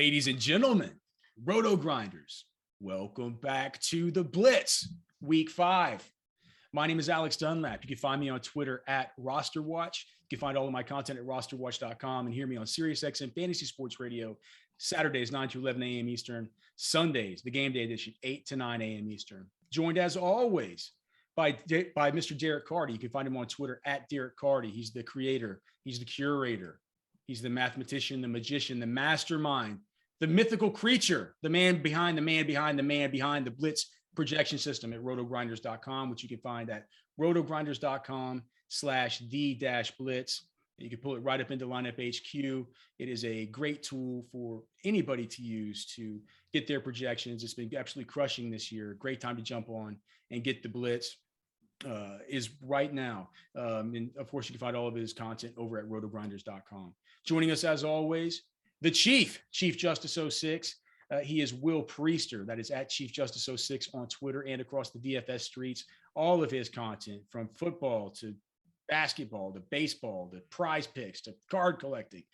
Ladies and gentlemen, RotoGrinders, welcome back to the Blitz, Week 5. My name is Alex Dunlap. You can find me on Twitter at RosterWatch. You can find all of my content at rosterwatch.com and hear me on SiriusXM Fantasy Sports Radio, Saturdays, 9 to 11 a.m. Eastern, Sundays, the game day edition, 8 to 9 a.m. Eastern. Joined, as always, by Mr. Derek Carty. You can find him on Twitter at Derek Carty. He's the creator. He's the curator. He's the mathematician, the magician, the mastermind, the mythical creature, the man behind the Blitz projection system at RotoGrinders.com, which you can find at RotoGrinders.com/the-blitz. You can pull it right up into Lineup HQ. It is a great tool for anybody to use to get their projections. It's been absolutely crushing this year. Great time to jump on and get the Blitz. Is right now. And of course, you can find all of his content over at rotogrinders.com. Joining us, as always, the Chief Justice 06. He is Will Priester. That is at Chief Justice 06 on Twitter and across the DFS streets. All of his content, from football to basketball to baseball to prize picks to card collecting,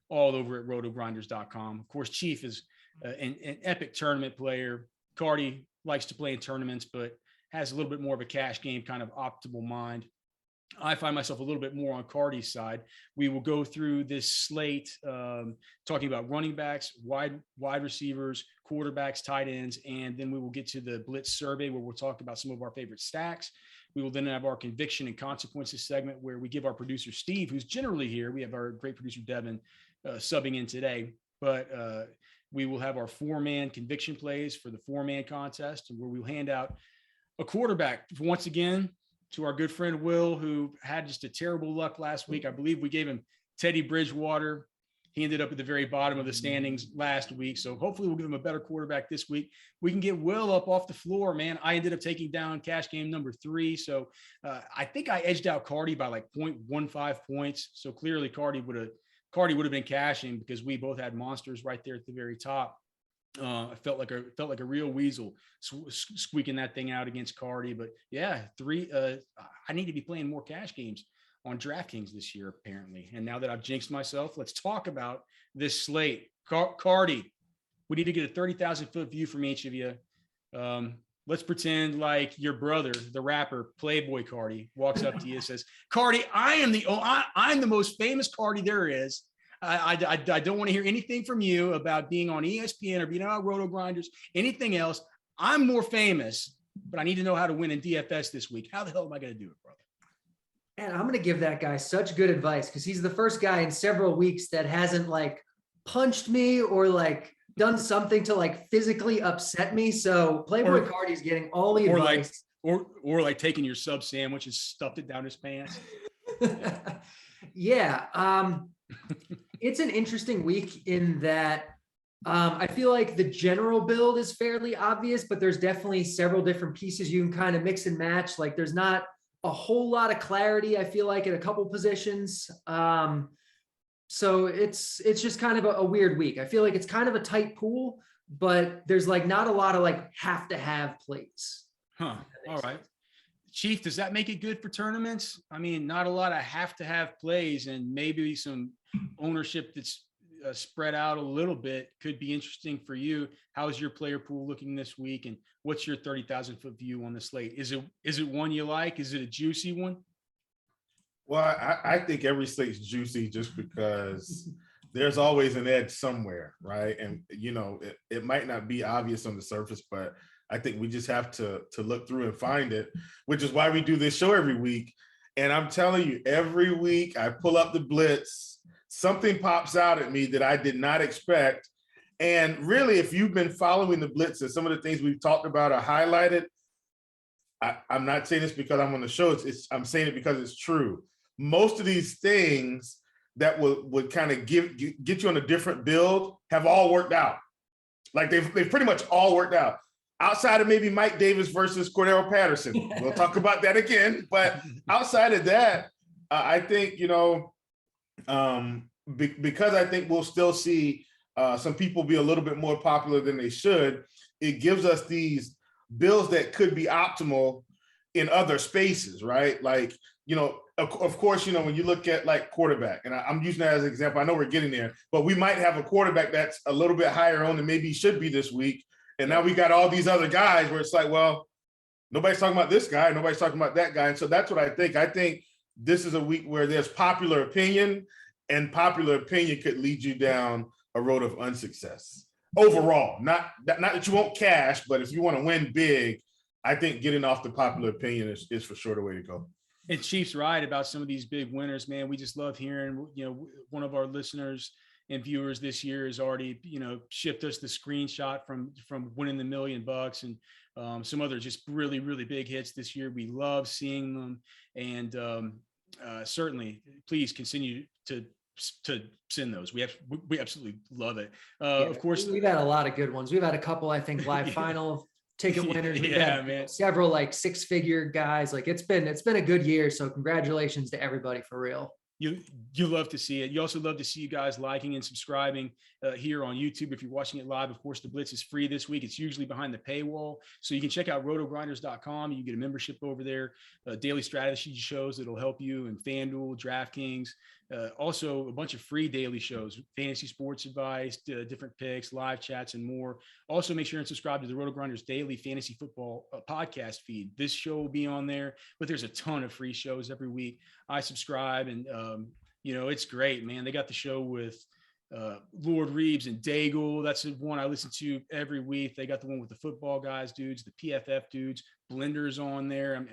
all over at rotogrinders.com. Of course, Chief is an epic tournament player. Carty likes to play in tournaments, but has a little bit more of a cash game kind of optimal mind. I find myself a little bit more on Carty's side. We will go through this slate, talking about running backs, wide receivers, quarterbacks, tight ends, and then we will get to the Blitz Survey, where we'll talk about some of our favorite stacks. We will then have our conviction and consequences segment, where we give our producer Steve, who's generally here. We have our great producer Devin subbing in today, but we will have our 4-man conviction plays for the 4-man contest, and where we'll hand out a quarterback once again to our good friend Will, who had just a terrible luck last week. I believe we gave him Teddy Bridgewater. He ended up at the very bottom of the standings last week. So hopefully we'll give him a better quarterback this week. We can get Will up off the floor, man. I ended up taking down cash game number 3. So I think I edged out Carty by like 0.15 points. So clearly Carty would have been cashing, because we both had monsters right there at the very top. I felt like a real weasel squeaking that thing out against Carty. But yeah, I need to be playing more cash games on DraftKings this year, apparently. And now that I've jinxed myself, let's talk about this slate. Carty, we need to get a 30,000-foot view from each of you. Let's pretend like your brother, the rapper Playboy Carty, walks up to you and says, "Carty, I'm the most famous Carty there is. I don't want to hear anything from you about being on ESPN or being on RotoGrinders, anything else. I'm more famous, but I need to know how to win in DFS this week. How the hell am I going to do it, brother?" And I'm going to give that guy such good advice, because he's the first guy in several weeks that hasn't like punched me or like done something to like physically upset me. So Playboy Carty's getting all the advice. Or like taking your sub sandwich and stuffed it down his pants. Yeah. It's an interesting week in that I feel like the general build is fairly obvious, but there's definitely several different pieces you can kind of mix and match. Like there's not a whole lot of clarity, I feel like, at a couple positions. So it's just kind of a weird week. I feel like it's kind of a tight pool, but there's like not a lot of like have to have plays. Huh. All right. Chief, does that make it good for tournaments? I mean, not a lot of have to have plays, and maybe some ownership that's spread out a little bit could be interesting for you. How's your player pool looking this week, and what's your 30,000-foot view on the slate? Is it one you like? Is it a juicy one? Well, I think every slate's juicy just because there's always an edge somewhere, right? And, you know, it might not be obvious on the surface, but I think we just have to look through and find it, which is why we do this show every week. And I'm telling you, every week I pull up the Blitz, something pops out at me that I did not expect. And really, if you've been following the Blitz and some of the things we've talked about are highlighted, I'm not saying this because I'm on the show. I'm saying it because it's true. Most of these things that would kind of get you on a different build have all worked out. Like they've pretty much all worked out. Outside of maybe Mike Davis versus Cordero Patterson. We'll talk about that again. But outside of that, I think, you know, because I think we'll still see some people be a little bit more popular than they should, it gives us these builds that could be optimal in other spaces, right? Like, of course, when you look at like quarterback, and I'm using that as an example, I know we're getting there, but we might have a quarterback that's a little bit higher on than maybe he should be this week. And now we got all these other guys where it's like, well, nobody's talking about this guy, nobody's talking about that guy. And so that's what I think. I think this is a week where there's popular opinion, and popular opinion could lead you down a road of unsuccess overall. Not that you won't cash, but if you want to win big, I think getting off the popular opinion is for sure the way to go. And Chief's right about some of these big winners, man. We just love hearing, one of our listeners and viewers this year has already, shipped us the screenshot from winning the $1 million, and some other just really, really big hits this year. We love seeing them. And certainly please continue to send those. We absolutely love it. Of course, we've had a lot of good ones. We've had a couple, I think, live final ticket winners. We've had man. Several like 6-figure guys. Like it's been a good year. So congratulations to everybody for real. You love to see it. You also love to see you guys liking and subscribing here on YouTube. If you're watching it live, of course, the Blitz is free this week. It's usually behind the paywall. So you can check out RotoGrinders.com. You can get a membership over there, daily strategy shows that'll help you, and FanDuel, DraftKings. Also a bunch of free daily shows, fantasy sports advice, different picks, live chats, and more. Also make sure and subscribe to the RotoGrinders daily fantasy football podcast feed. This show will be on there, but there's a ton of free shows every week. I subscribe, and it's great, man. They got the show with Lord Reeves and Daigle. That's the one I listen to every week. They got the one with the football guys dudes, the PFF dudes, Blender's on there.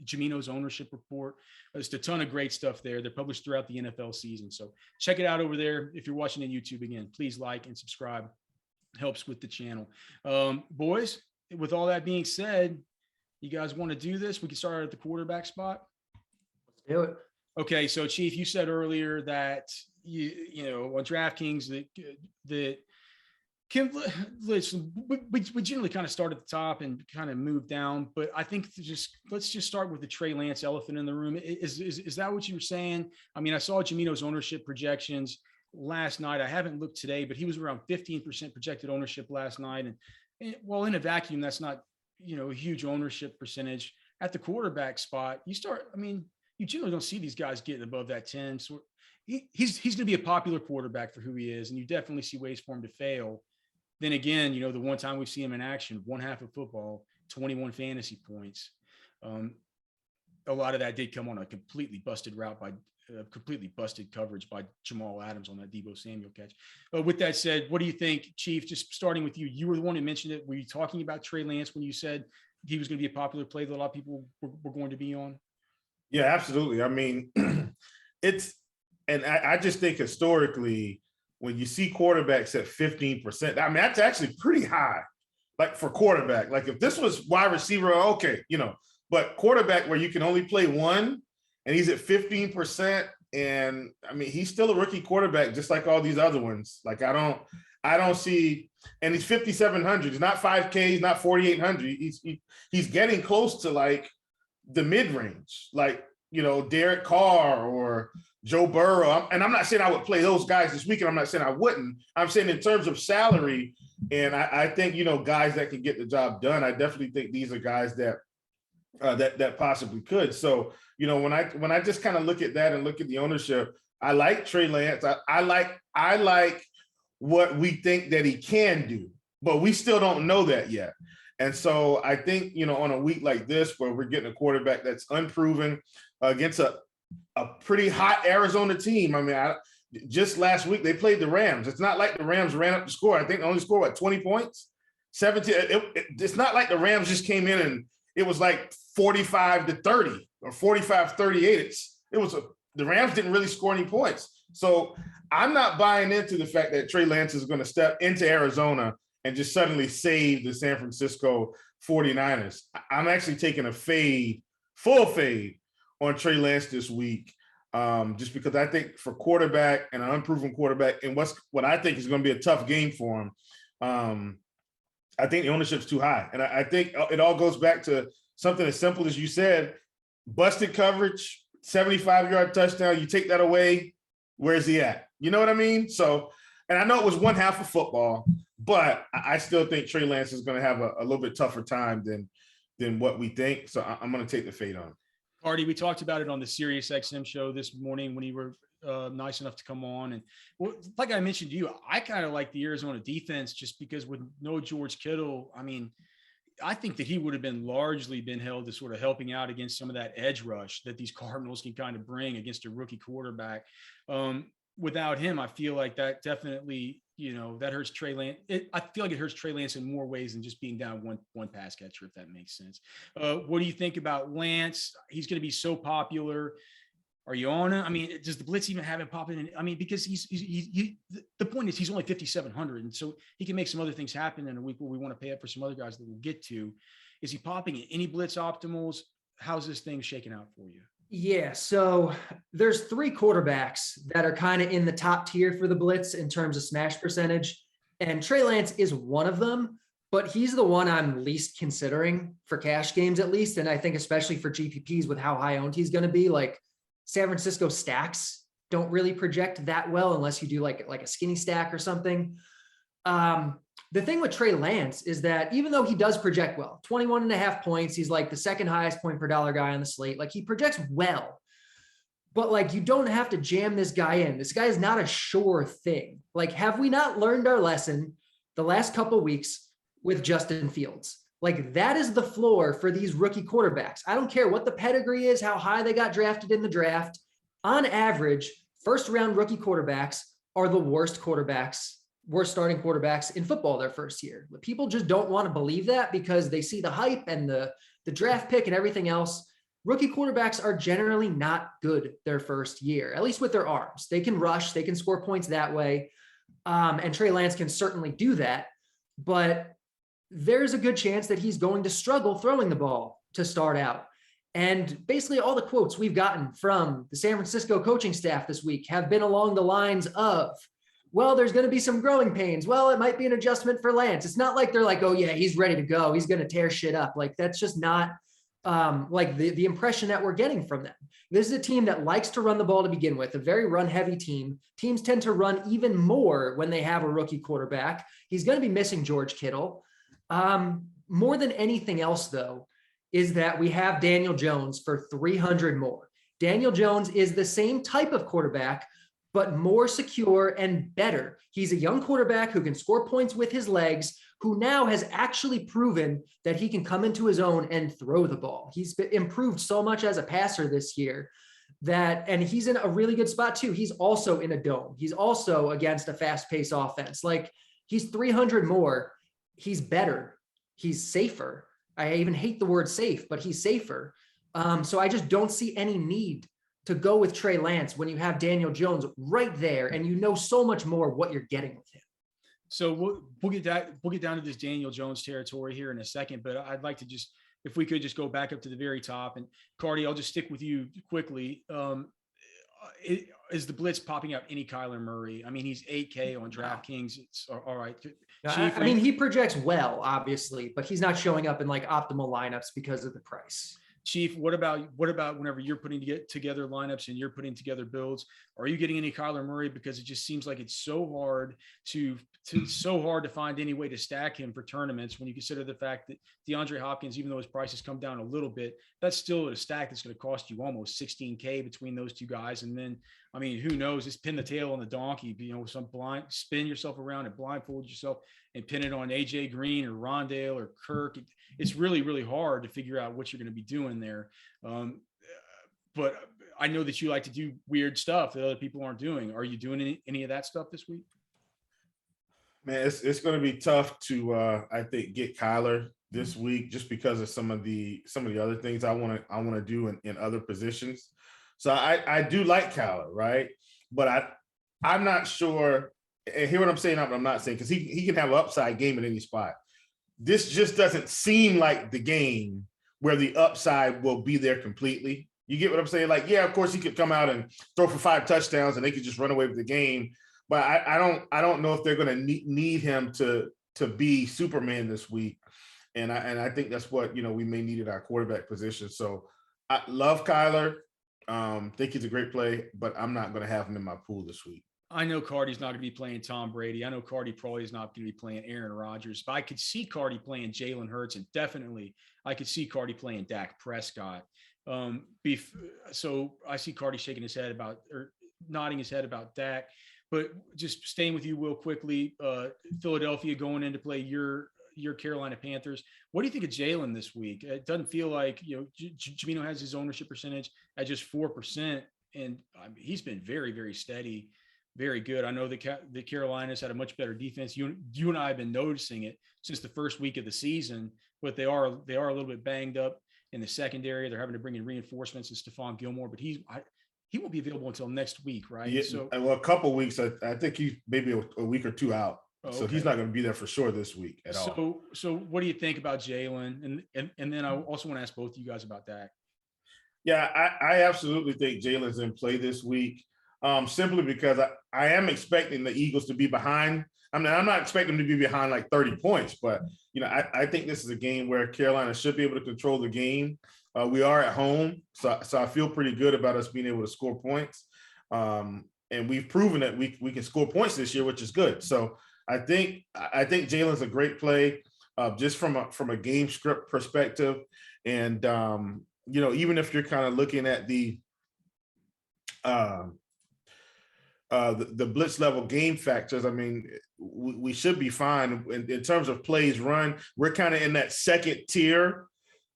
Jamino's ownership report. There's a ton of great stuff there. They're published throughout the NFL season. So check it out over there. If you're watching on YouTube, again, please like and subscribe. Helps with the channel. Boys, with all that being said, you guys want to do this? We can start at the quarterback spot. Let's do it. Okay, so Chief, you said earlier that on DraftKings that Kim, listen, we generally kind of start at the top and kind of move down, but I think let's just start with the Trey Lance elephant in the room. Is that what you were saying? I mean, I saw Jamino's ownership projections last night. I haven't looked today, but he was around 15% projected ownership last night, and while in a vacuum, that's not a huge ownership percentage. At the quarterback spot, you generally don't see these guys getting above that 10. So he's going to be a popular quarterback for who he is, and you definitely see ways for him to fail. Then again, the one time we see him in action, one half of football, 21 fantasy points. A lot of that did come on a completely busted route by completely busted coverage by Jamal Adams on that Deebo Samuel catch. With that said, what do you think, Chief? Just starting with you, you were the one who mentioned it. Were you talking about Trey Lance when you said he was going to be a popular play that a lot of people were going to be on? Yeah, absolutely. I mean, I just think historically, when you see quarterbacks at 15%, I mean, that's actually pretty high, like for quarterback. Like if this was wide receiver, okay, but quarterback where you can only play one and he's at 15%. And I mean, he's still a rookie quarterback, just like all these other ones. Like I don't see, and he's 5,700. He's not 5K. He's not 4,800. He's getting close to like the mid-range, like, Derek Carr or Joe Burrow. And I'm not saying I would play those guys this weekend. I'm not saying I wouldn't. I'm saying in terms of salary, and I think, guys that can get the job done, I definitely think these are guys that possibly could. So, when I just kind of look at that and look at the ownership, I like Trey Lance. I like what we think that he can do, but we still don't know that yet. And so I think, on a week like this, where we're getting a quarterback that's unproven against a pretty hot Arizona team. I mean, just last week they played the Rams. It's not like the Rams ran up the score. I think they only scored 20 points, 17. It's not like the Rams just came in and it was like 45-30 or 45-38. The Rams didn't really score any points. So I'm not buying into the fact that Trey Lance is going to step into Arizona and just suddenly save the San Francisco 49ers. I'm actually taking a full fade on Trey Lance this week, just because I think for quarterback and an unproven quarterback, and what I think is going to be a tough game for him, I think the ownership's too high. And I think it all goes back to something as simple as you said, busted coverage, 75-yard touchdown, you take that away, where's he at? You know what I mean? So, and I know it was one half of football, but I still think Trey Lance is going to have a little bit tougher time than than what we think. So I'm going to take the fade on. Carty, we talked about it on the Sirius XM show this morning when you were nice enough to come on. And like I mentioned to you, I kind of like the Arizona defense just because with no George Kittle, I mean, I think that he would have largely been held to sort of helping out against some of that edge rush that these Cardinals can kind of bring against a rookie quarterback. Without him, I feel like that definitely, that hurts Trey Lance. I feel like it hurts Trey Lance in more ways than just being down one pass catcher, if that makes sense. What do you think about Lance? He's going to be so popular. Are you on him? I mean, does the Blitz even have him popping in? I mean, because the point is he's only 5,700. And so he can make some other things happen in a week where we want to pay up for some other guys that we'll get to. Is he popping in any Blitz optimals? How's this thing shaking out for you? Yeah, so there's 3 quarterbacks that are kind of in the top tier for the Blitz in terms of smash percentage. And Trey Lance is one of them, but he's the one I'm least considering for cash games at least. And I think especially for GPPs with how high owned he's going to be, like San Francisco stacks don't really project that well unless you do like a skinny stack or something. The thing with Trey Lance is that even though he does project well, 21.5 points, he's like the second highest point per dollar guy on the slate. Like he projects well, but like you don't have to jam this guy in. This guy is not a sure thing. Like, have we not learned our lesson the last couple of weeks with Justin Fields? Like that is the floor for these rookie quarterbacks. I don't care what the pedigree is, how high they got drafted in the draft. On average, first round rookie quarterbacks are the worst starting quarterbacks in football their first year. But people just don't want to believe that because they see the hype and the draft pick and everything else. Rookie quarterbacks are generally not good their first year, at least with their arms. They can rush, they can score points that way. And Trey Lance can certainly do that, but there's a good chance that he's going to struggle throwing the ball to start out. And basically all the quotes we've gotten from the San Francisco coaching staff this week have been along the lines of, well, there's going to be some growing pains. Well, it might be an adjustment for Lance. It's not like they're like, oh yeah, he's ready to go. He's going to tear shit up. Like that's just not like the impression that we're getting from them. This is a team that likes to run the ball to begin with, a very run heavy team. Teams tend to run even more when they have a rookie quarterback. He's going to be missing George Kittle. More than anything else though, is that we have Daniel Jones for 300 more. Daniel Jones is the same type of quarterback, but more secure and better. He's a young quarterback who can score points with his legs, who now has actually proven that he can come into his own and throw the ball. He's been improved so much as a passer this year and he's in a really good spot too. He's also in a dome. He's also against a fast-paced offense. Like he's 300 more. He's better. He's safer. I even hate the word safe, but he's safer. So I just don't see any need to go with Trey Lance when you have Daniel Jones right there and you know so much more what you're getting with him. So we'll get down to this Daniel Jones territory here in a second, but I'd like to just, if we could just go back up to the very top. And Carty, I'll just stick with you quickly. Is the Blitz popping up any Kyler Murray? I mean, he's 8K on DraftKings. It's all right. Chief, I mean, he projects well, obviously, but he's not showing up in like optimal lineups because of the price. Chief, what about whenever you're putting together lineups and you're putting together builds? Are you getting any Kyler Murray? Because it just seems like it's so hard to find any way to stack him for tournaments when you consider the fact that DeAndre Hopkins, even though his price has come down a little bit, that's still a stack that's going to cost you almost 16K between those two guys. And then, I mean, who knows? Just pin the tail on the donkey, spin yourself around and blindfold yourself and pin it on AJ Green or Rondale or Kirk. It's really, really hard to figure out what you're going to be doing there. But I know that you like to do weird stuff that other people aren't doing. Are you doing any of that stuff this week? Man, it's going to be tough to I think get Kyler this week just because of some of the other things I want to do in other positions. So I do like Kyler, right? But I'm not sure. And hear what I'm saying, but I'm not saying, because he can have an upside game at any spot. This just doesn't seem like the game where the upside will be there completely. You get what I'm saying? Like, yeah, of course he could come out and throw for 5 touchdowns and they could just run away with the game. But I don't know if they're going to need him to be Superman this week. And I think that's what, we may need at our quarterback position. So I love Kyler. Think he's a great play, but I'm not going to have him in my pool this week. I know Carty's not going to be playing Tom Brady. I know Carty probably is not going to be playing Aaron Rodgers, but I could see Carty playing Jalen Hurts, and definitely I could see Carty playing Dak Prescott. So I see Carty shaking his head about, or nodding his head about Dak. But just staying with you real quickly, Philadelphia going in to play your Carolina Panthers. What do you think of Jalen this week? It doesn't feel like, Jamino has his ownership percentage at just 4%, and he's been very, very steady, very good. I know the Carolinas had a much better defense. You and I have been noticing it since the first week of the season, but they are a little bit banged up in the secondary. They're having to bring in reinforcements and Stephon Gilmore, but he won't be available until next week, right? Yeah, so well, a couple of weeks. I think he's maybe a week or two out. So okay. He's not going to be there for sure this week at all. So what do you think about Jalen? And then I also want to ask both of you guys about that. Yeah, I absolutely think Jalen's in play this week, simply because I am expecting the Eagles to be behind. I mean, I'm not expecting them to be behind like 30 points, but, I think this is a game where Carolina should be able to control the game. We are at home, so I feel pretty good about us being able to score points. And we've proven that we can score points this year, which is good. So I think Jalen's a great play, just from a game script perspective. And, even if you're kind of looking at the blitz level game factors, I mean, we should be fine in terms of plays run. We're kind of in that second tier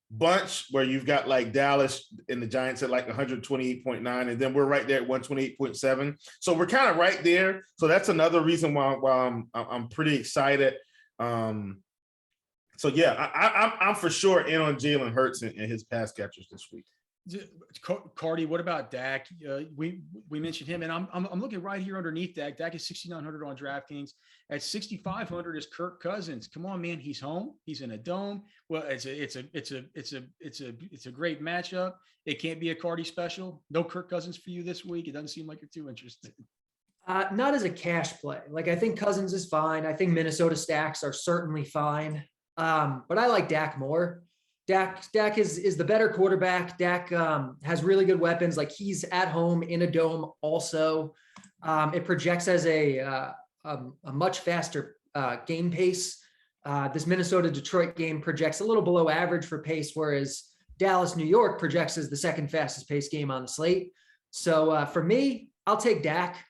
bunch where you've got like Dallas and the Giants at like 128.9, and then we're right there at 128.7. So we're kind of right there. So that's another reason why I'm pretty excited. So yeah, I'm for sure in on Jalen Hurts and his pass catchers this week. Carty, what about Dak? We mentioned him, and I'm looking right here underneath Dak. Dak is 6,900 on DraftKings. At 6,500 is Kirk Cousins. Come on, man, he's home. He's in a dome. Well, it's a great matchup. It can't be a Carty special. No Kirk Cousins for you this week. It doesn't seem like you're too interested. Not as a cash play. Like, I think Cousins is fine. I think Minnesota stacks are certainly fine. But I like Dak more. Dak is the better quarterback. Dak has really good weapons. Like, he's at home in a dome also. It projects as a much faster game pace. This Minnesota-Detroit game projects a little below average for pace, whereas Dallas-New York projects as the second fastest paced game on the slate. So for me, I'll take Dak.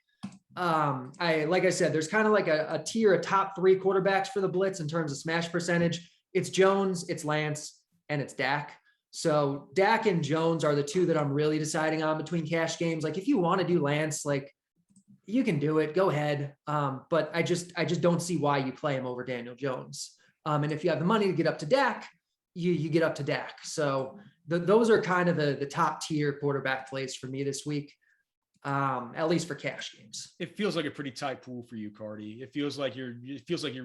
Like I said, there's kind of like a tier of top three quarterbacks for the Blitz in terms of smash percentage. It's Jones, it's Lance, and it's Dak. So Dak and Jones are the two that I'm really deciding on between cash games. Like, if you want to do Lance, like, you can do it, go ahead. But I just don't see why you play him over Daniel Jones. And if you have the money to get up to Dak, you get up to Dak. So those are kind of the top tier quarterback plays for me this week. At least for cash games. It feels like a pretty tight pool for you, Carty. It feels like you're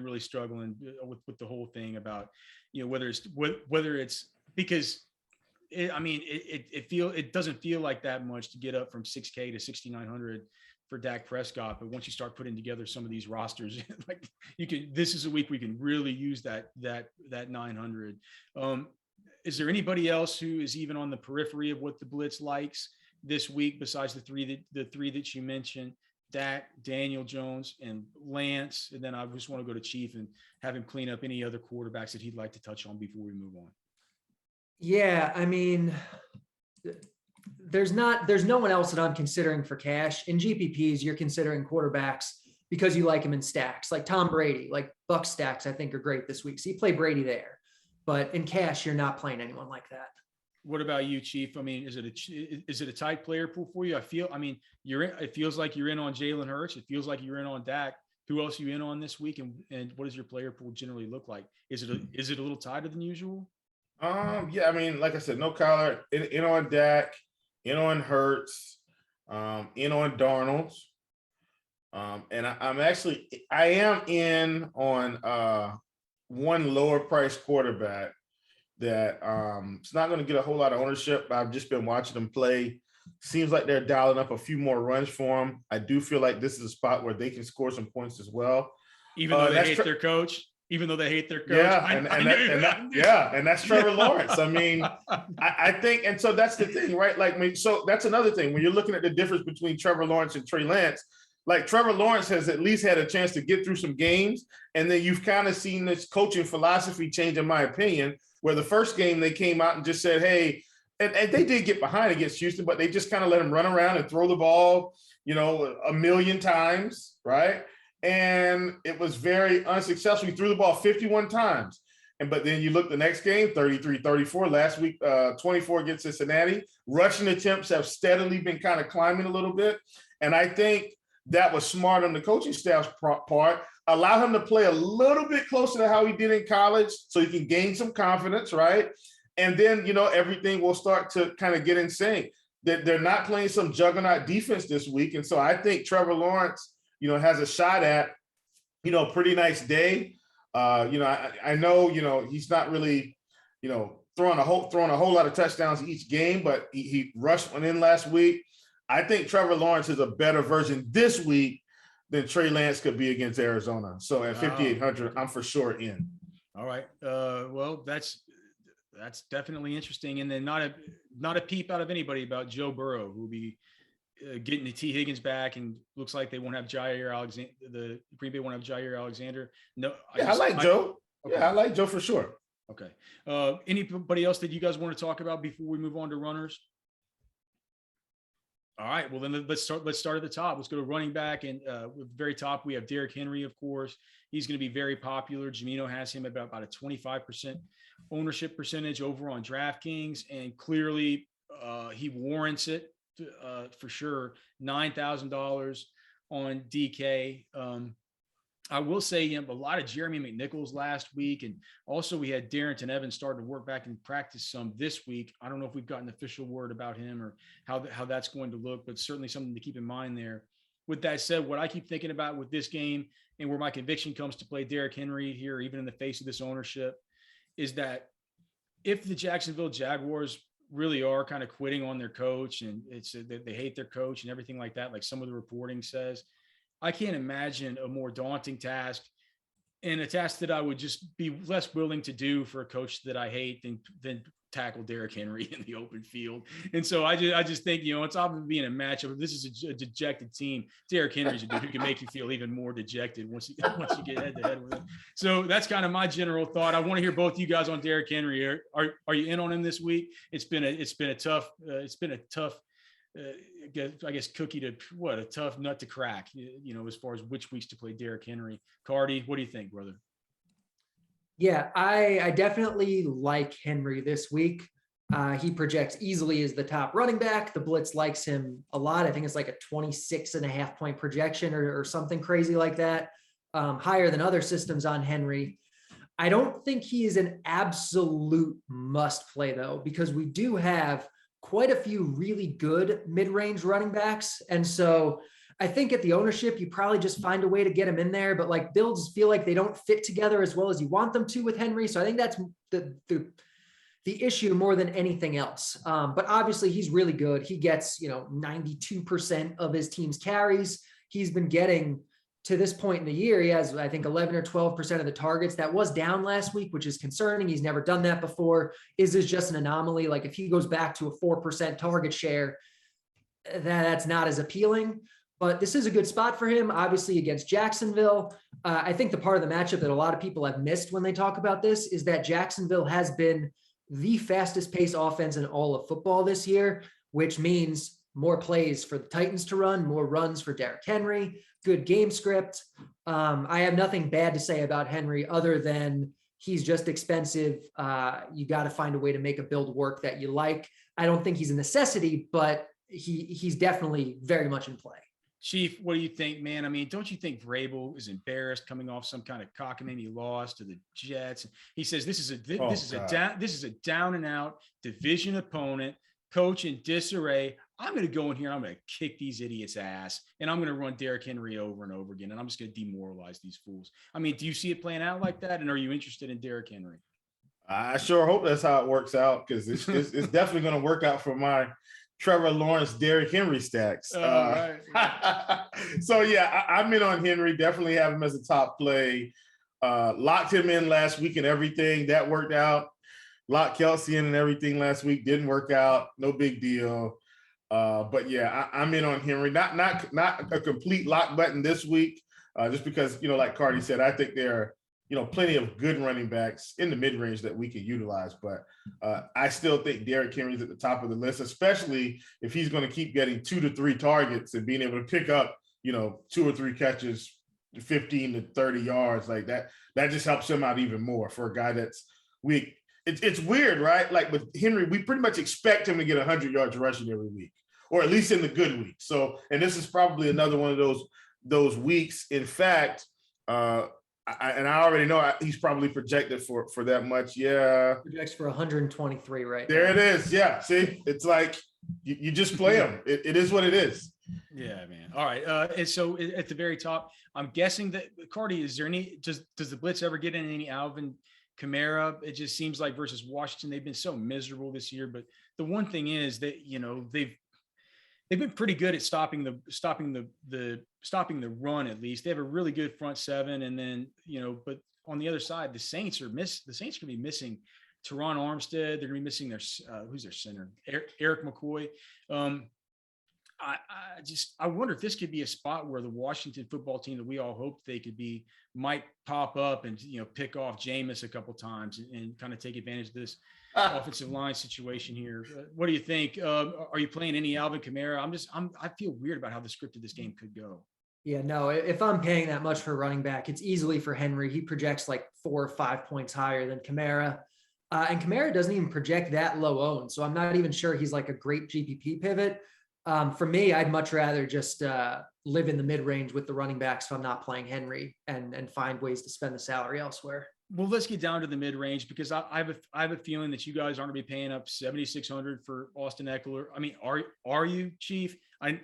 really struggling with the whole thing about, whether it's because it doesn't feel like that much to get up from 6K to 6,900 for Dak Prescott. But once you start putting together some of these rosters, like, this is a week we can really use that 900. Is there anybody else who is even on the periphery of what the Blitz likes this week besides the three that you mentioned? Dak, Daniel Jones, and Lance? And then I just want to go to Chief and have him clean up any other quarterbacks that he'd like to touch on before we move on. Yeah, I mean, there's no one else that I'm considering for cash. In GPPs, you're considering quarterbacks because you like him in stacks, like Tom Brady, like Buck stacks, I think are great this week. So you play Brady there, but in cash, you're not playing anyone like that. What about you, Chief? I mean, is it a tight player pool for you? It feels like you're in on Jalen Hurts. It feels like you're in on Dak. Who else are you in on this week? And what does your player pool generally look like? Is it a little tighter than usual? Yeah, I mean, like I said, no Kyler, in on Dak, in on Hurts, in on Darnold. And I am in on one lower price quarterback that it's not going to get a whole lot of ownership. I've just been watching them play. Seems like they're dialing up a few more runs for them. I do feel like this is a spot where they can score some points as well. Even though they hate their coach. Yeah, and that's Trevor Lawrence. I mean, I think, and so that's the thing, right? Like, so that's another thing when you're looking at the difference between Trevor Lawrence and Trey Lance. like Trevor Lawrence has at least had a chance to get through some games. And then you've kind of seen this coaching philosophy change, in my opinion, where the first game they came out and just said, hey, and they did get behind against Houston, but they just kind of let him run around and throw the ball, a million times, right? And it was very unsuccessful. He threw the ball 51 times. But then you look the next game, 33-34. Last week, 24 against Cincinnati. Rushing attempts have steadily been kind of climbing a little bit. And I think that was smart on the coaching staff's part. Allow him to play a little bit closer to how he did in college so he can gain some confidence, right? And then, everything will start to kind of get in sync. They're not playing some juggernaut defense this week. And so I think Trevor Lawrence, has a shot at, pretty nice day. I know, he's not really, throwing a whole lot of touchdowns each game, but he rushed one in last week. I think Trevor Lawrence is a better version this week than Trey Lance could be against Arizona. So at 5,800, I'm for sure in. All right. Well, that's definitely interesting. And then not a peep out of anybody about Joe Burrow, who will be getting the T. Higgins back, and looks like they won't have Jair Alexander. The Green Bay won't have Jair Alexander. No, I like Joe. Okay. Yeah, I like Joe for sure. Okay. Anybody else that you guys want to talk about before we move on to runners? All right. Well, then let's start at the top. Let's go to running back, and at the very top we have Derrick Henry. Of course, he's going to be very popular. Jamino has him about a 25% ownership percentage over on DraftKings, and clearly he warrants it. For sure, $9,000 on DK. I will say, a lot of Jeremy McNichols last week, and also we had Darrington Evans starting to work back in practice some this week. I don't know if we've gotten official word about him or how that's going to look, but certainly something to keep in mind there. With that said, what I keep thinking about with this game, and where my conviction comes to play Derrick Henry here, even in the face of this ownership, is that if the Jacksonville Jaguars really are kind of quitting on their coach, and it's they hate their coach and everything like that, like some of the reporting says, I can't imagine a more daunting task, and a task that I would just be less willing to do for a coach that I hate than tackle Derrick Henry in the open field. And so I just think, it's obviously being a matchup. If this is a dejected team, Derrick Henry's a dude who can make you feel even more dejected once you get head to head with him. So that's kind of my general thought. I want to hear both you guys on Derrick Henry. Are you in on him this week? It's been a tough I guess a tough nut to crack, as far as which weeks to play Derrick Henry. Carty, what do you think, brother? Yeah, I definitely like Henry this week. He projects easily as the top running back. The Blitz likes him a lot. I think it's like a 26.5 point projection or something crazy like that. Higher than other systems on Henry. I don't think he is an absolute must play though, because we do have quite a few really good mid-range running backs. And so I think at the ownership, you probably just find a way to get him in there, but like builds feel like they don't fit together as well as you want them to with Henry. So I think that's the issue more than anything else. But obviously he's really good. He gets, 92% of his team's carries. He's been getting, to this point in the year, he has, I think, 11 or 12% of the targets. That was down last week, which is concerning. He's never done that before. Is this just an anomaly? Like if he goes back to a 4% target share, that's not as appealing. But this is a good spot for him, obviously, against Jacksonville. I think the part of the matchup that a lot of people have missed when they talk about this is that Jacksonville has been the fastest paced offense in all of football this year, which means more plays for the Titans to run, more runs for Derrick Henry, good game script. I have nothing bad to say about Henry other than he's just expensive. You got to find a way to make a build work that you like. I don't think he's a necessity, but he's definitely very much in play. Chief, what do you think, man? I mean, don't you think Vrabel is embarrassed coming off some kind of cockamamie loss to the Jets? He says this is a down and out division opponent, coach in disarray. I'm going to go in here and I'm going to kick these idiots' ass, and I'm going to run Derrick Henry over and over again, and I'm just going to demoralize these fools. I mean, do you see it playing out like that, and are you interested in Derrick Henry? I sure hope that's how it works out, because it's definitely going to work out for my Trevor Lawrence, Derrick Henry stacks. Right. So yeah, I'm in on Henry. Definitely have him as a top play. Locked him in last week and everything that worked out. Locked Kelsey in and everything last week, didn't work out. No big deal. But yeah, I'm in on Henry. Not a complete lock button this week, just because, like Carty said, I think there are, plenty of good running backs in the mid-range that we can utilize. But I still think Derrick Henry's at the top of the list, especially if he's going to keep getting 2 to 3 targets and being able to pick up, 2 or 3 catches, 15 to 30 yards like that. That just helps him out even more for a guy that's weak. It's weird, right? Like with Henry, we pretty much expect him to get 100 yards rushing every week, or at least in the good week. So, and this is probably another one of those weeks. In fact, I already know he's probably projected for that much. Yeah, projects for 123 right there. now. It is. Yeah, see, it's like you just play him. It is what it is. Yeah, man. All right. And so at the very top, I'm guessing that Carty, is there any, does the Blitz ever get in any Alvin Kamara? It just seems like versus Washington, they've been so miserable this year. But the one thing is that, they've been pretty good at stopping the run. At least they have a really good front seven. And then, but on the other side, the Saints are going to be missing Teron Armstead. They're going to be missing who's their center? Eric McCoy. I wonder if this could be a spot where the Washington football team that we all hoped they could be might pop up and, pick off Jameis a couple times and kind of take advantage of this offensive line situation here. What do you think? Are you playing any Alvin Kamara? I feel weird about how the script of this game could go. Yeah, no, if I'm paying that much for a running back, it's easily for Henry. He projects like 4 or 5 points higher than Kamara. And Kamara doesn't even project that low owned. So I'm not even sure he's like a great GPP pivot. For me, I'd much rather just live in the mid-range with the running backs if I'm not playing Henry and find ways to spend the salary elsewhere. Well, let's get down to the mid-range because I have a feeling that you guys aren't going to be paying up 7,600 for Austin Eckler. I mean, are you, Chief? I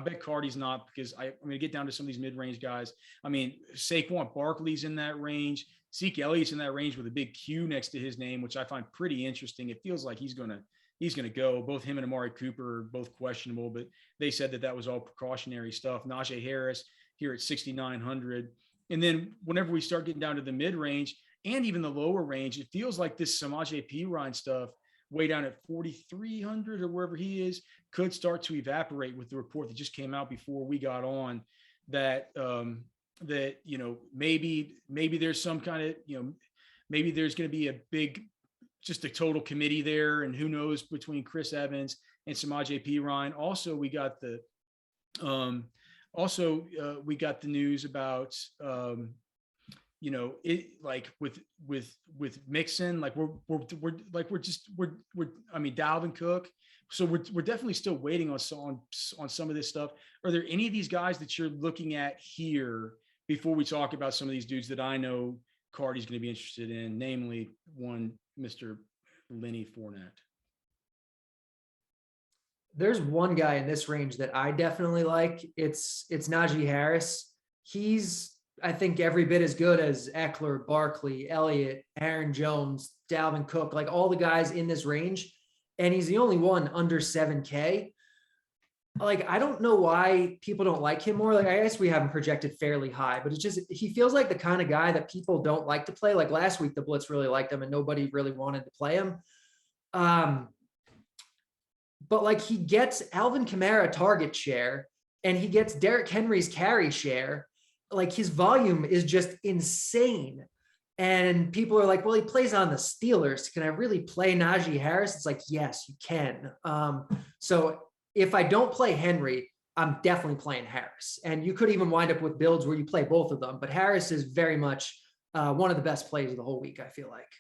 bet Carty's not, because I'm going to get down to some of these mid-range guys. I mean, Saquon Barkley's in that range. Zeke Elliott's in that range with a big Q next to his name, which I find pretty interesting. It feels like he's going to go. Both him and Amari Cooper are both questionable, but they said that was all precautionary stuff. Najee Harris here at 6,900. And then whenever we start getting down to the mid-range and even the lower range, it feels like this Samaje Perine stuff way down at 4,300 or wherever he is could start to evaporate with the report that just came out before we got on that, maybe there's some kind of, maybe there's going to be just a total committee there, and who knows between Chris Evans and Samaje Perine. Also, we got the news about it, like with Mixon, like I mean, Dalvin Cook. So we're definitely still waiting on some of this stuff. Are there any of these guys that you're looking at here before we talk about some of these dudes that I know Carty's going to be interested in, namely one Mr. Lenny Fournette? There's one guy in this range that I definitely like. It's Najee Harris. He's, I think, every bit as good as Eckler, Barkley, Elliott, Aaron Jones, Dalvin Cook, like all the guys in this range. And he's the only one under 7K. Like, I don't know why people don't like him more. Like, I guess we have him projected fairly high, but it's just, he feels like the kind of guy that people don't like to play. Like last week, the Blitz really liked him and nobody really wanted to play him. But like, he gets Alvin Kamara target share and he gets Derrick Henry's carry share. Like, his volume is just insane. And people are like, well, he plays on the Steelers. Can I really play Najee Harris? It's like, yes, you can. So if I don't play Henry, I'm definitely playing Harris. And you could even wind up with builds where you play both of them. But Harris is very much one of the best plays of the whole week, I feel like.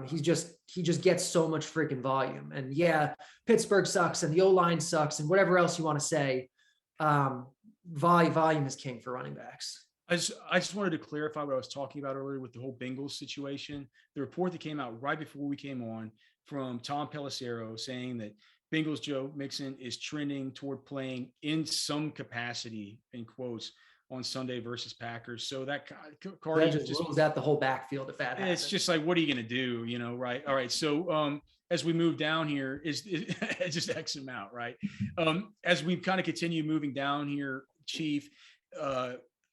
He just gets so much freaking volume. And yeah, Pittsburgh sucks and the O-line sucks and whatever else you want to say. Volume is king for running backs. I just wanted to clarify what I was talking about earlier with the whole Bengals situation. The report that came out right before we came on from Tom Pelissero saying that Bengals Joe Mixon is trending toward playing in some capacity, in quotes, on Sunday versus Packers. So that Carty just rules out the whole backfield if that happens. It's just like, what are you going to do? Right. All right. So as we move down here, is just X him out, right? As we kind of continue moving down here, Chief,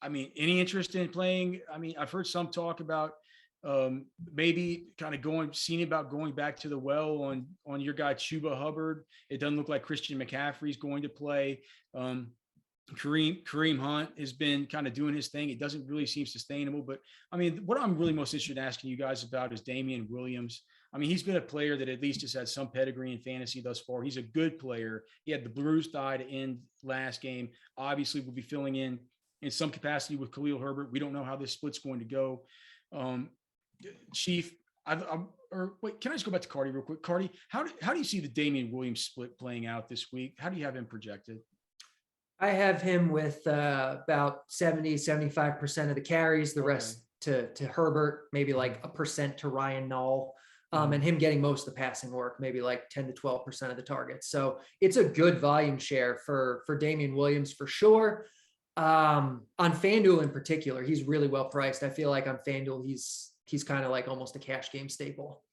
I mean, any interest in playing? I mean, I've heard some talk about Maybe kind of seeing about going back to the well on your guy Chuba Hubbard. It doesn't look like Christian McCaffrey's going to play. Kareem Hunt has been kind of doing his thing. It doesn't really seem sustainable, but I mean, what I'm really most interested in asking you guys about is Damian Williams. I mean, he's been a player that at least has had some pedigree in fantasy thus far. He's a good player. He had the bruised thigh to end last game. Obviously, we'll be filling in some capacity with Khalil Herbert. We don't know how this split's going to go. Chief, wait, can I just go back to Carty real quick? Carty, how do you see the Damian Williams split playing out this week? How do you have him projected? I have him with about 75% of the carries, the rest to Herbert, maybe like 1% to Ryan Nall, and him getting most of the passing work, maybe like 10 to 12% of the targets. So it's a good volume share for Damian Williams for sure. On FanDuel in particular, he's really well priced. I feel like on FanDuel, he's kind of like almost a cash game staple.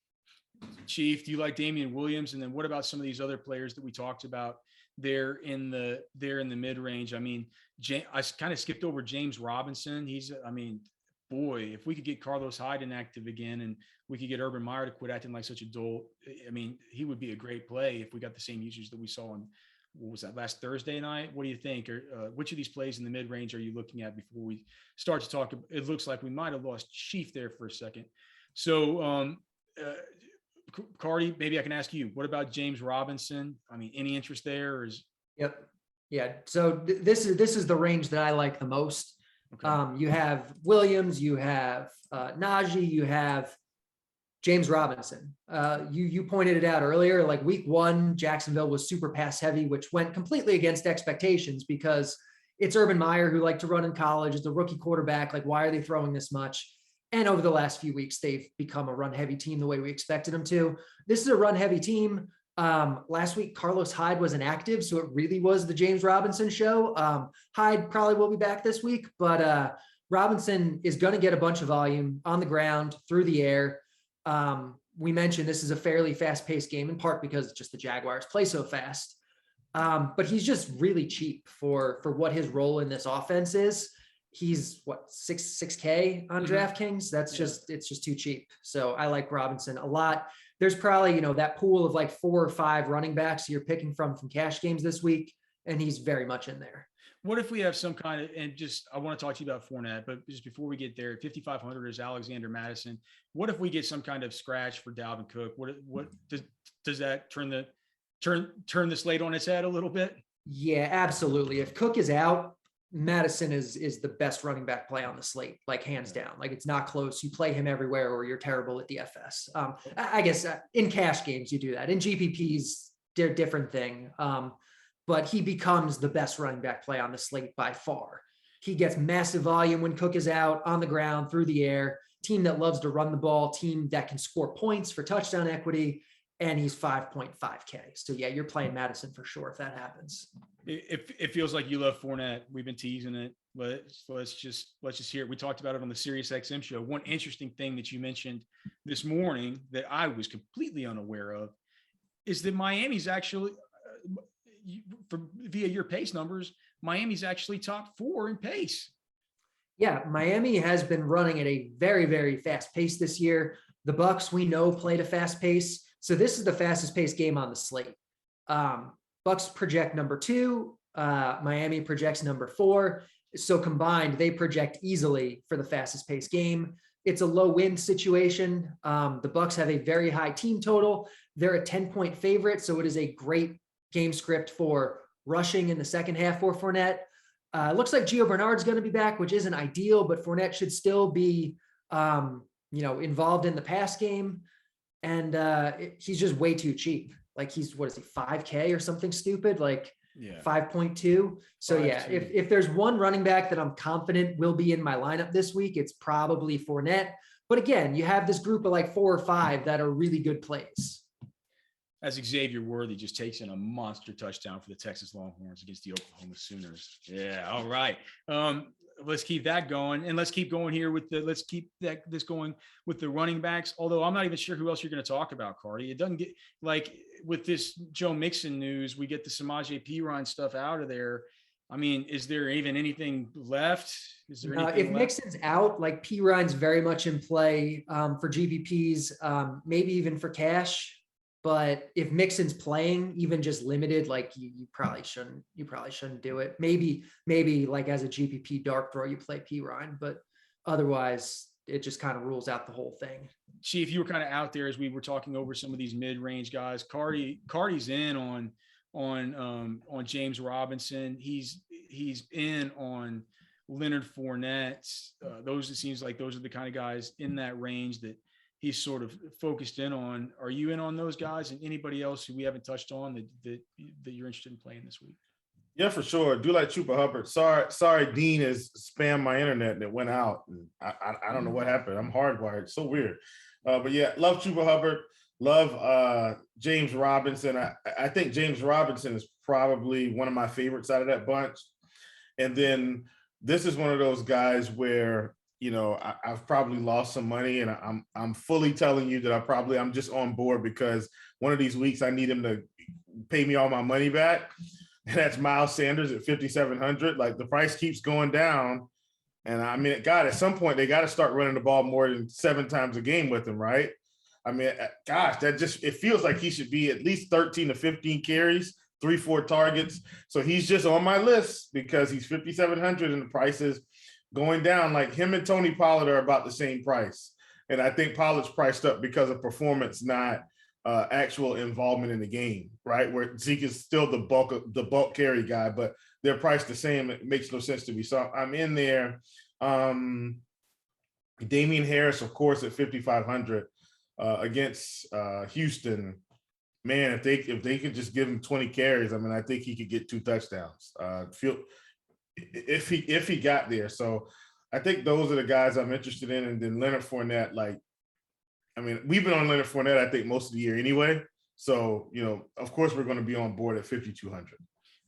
Chief, do you like Damian Williams? And then what about some of these other players that we talked about? They're in the mid range. I mean, I kind of skipped over James Robinson. Boy, if we could get Carlos Hyde inactive again and we could get Urban Meyer to quit acting like such a dolt, I mean, he would be a great play if we got the same usage that we saw on, what was that, last Thursday night? What do you think? Or which of these plays in the mid range are you looking at before we start to talk? It looks like we might have lost Chief there for a second. So, Carty, maybe I can ask you, what about James Robinson? I mean, any interest there? Or is... Yep. Yeah. So this is the range that I like the most. Okay. You have Williams, you have Najee, you have James Robinson. You pointed it out earlier, like week 1, Jacksonville was super pass heavy, which went completely against expectations because it's Urban Meyer who liked to run in college. It's a rookie quarterback. Like, why are they throwing this much? And over the last few weeks, they've become a run-heavy team the way we expected them to. This is a run-heavy team. Last week, Carlos Hyde was inactive, so it really was the James Robinson show. Hyde probably will be back this week, but Robinson is going to get a bunch of volume on the ground, through the air. We mentioned this is a fairly fast-paced game, in part because just the Jaguars play so fast. But he's just really cheap for what his role in this offense is. He's what, 6K on DraftKings. It's just too cheap. So I like Robinson a lot. There's probably, that pool of like 4 or 5 running backs you're picking from cash games this week, and he's very much in there. What if we have some kind of, and just, I want to talk to you about Fournette, but just before we get there, 5,500 is Alexander Madison. What if we get some kind of scratch for Dalvin Cook? What does that turn the slate on its head a little bit? Yeah, absolutely. If Cook is out, Madison is the best running back play on the slate, like hands down. Like, it's not close. You play him everywhere or you're terrible at DFS. I guess in cash games you do that. In GPPs, they're a different thing. But he becomes the best running back play on the slate by far. He gets massive volume when Cook is out, on the ground, through the air. Team that loves to run the ball, team that can score points for touchdown equity, and he's 5.5K. So yeah, you're playing Madison for sure if that happens. It feels like you love Fournette. We've been teasing it, but let's just hear it. We talked about it on the SiriusXM show. One interesting thing that you mentioned this morning that I was completely unaware of is that Miami's actually, via your pace numbers, Miami's actually top 4 in pace. Yeah, Miami has been running at a very, very fast pace this year. The Bucs, we know, played a fast pace. So this is the fastest paced game on the slate. Bucs project number 2. Miami projects number 4. So combined, they project easily for the fastest paced game. It's a low win situation. The Bucs have a very high team total. They're a 10-point favorite. So it is a great game script for rushing in the second half for Fournette. It looks like Gio Bernard's going to be back, which isn't ideal, but Fournette should still be, involved in the pass game. And he's just way too cheap. Like, he's, 5K or something stupid, like 5.2. So 5.2. Yeah, if there's one running back that I'm confident will be in my lineup this week, it's probably Fournette. But again, you have this group of like 4 or 5 that are really good plays. As Xavier Worthy just takes in a monster touchdown for the Texas Longhorns against the Oklahoma Sooners. Yeah. All right. Let's keep that going, and let's keep going here with this going with the running backs. Although I'm not even sure who else you're going to talk about, Carty. It doesn't get, like, with this Joe Mixon news, we get the Samaje Perine stuff out of there. I mean, is there even anything left? Is there anything If left? Mixon's out, like P Ryan's very much in play for GPPs, maybe even for cash. But if Mixon's playing, even just limited, like you probably shouldn't do it. Maybe like as a GPP dark throw, you play P Ryan, but otherwise it just kind of rules out the whole thing. Chief, you were kind of out there as we were talking over some of these mid-range guys. Carty's in on James Robinson. He's in on Leonard Fournette. It seems like those are the kind of guys in that range that he's sort of focused in on. Are you in on those guys, and anybody else who we haven't touched on that you're interested in playing this week? Yeah, for sure. Do like Chupa Hubbard. Sorry, Dean has spammed my internet and it went out. And I don't know what happened. I'm hardwired. It's so weird. But yeah, love Chupa Hubbard. Love James Robinson. I think James Robinson is probably one of my favorites out of that bunch. And then this is one of those guys where, you know, I've probably lost some money, and I'm fully telling you that I'm just on board because one of these weeks I need him to pay me all my money back. And that's Miles Sanders at 5,700. Like, the price keeps going down. And I mean, God, at some point they got to start running the ball more than 7 times a game with him, right? I mean, gosh, it feels like he should be at least 13 to 15 carries, 3-4 targets. So he's just on my list because he's 5,700 and the price is going down. Like, him and Tony Pollard are about the same price. And I think Pollard's priced up because of performance, not actual involvement in the game, right? Where Zeke is still the bulk carry guy, but they're priced the same. It makes no sense to me. So I'm in there. Damian Harris, of course, at 5,500 against Houston. Man, if they could just give him 20 carries, I mean, I think he could get 2 touchdowns. If he got there. So I think those are the guys I'm interested in. And then Leonard Fournette, like, I mean, we've been on Leonard Fournette, I think, most of the year anyway. So, you know, of course, we're going to be on board at 5,200.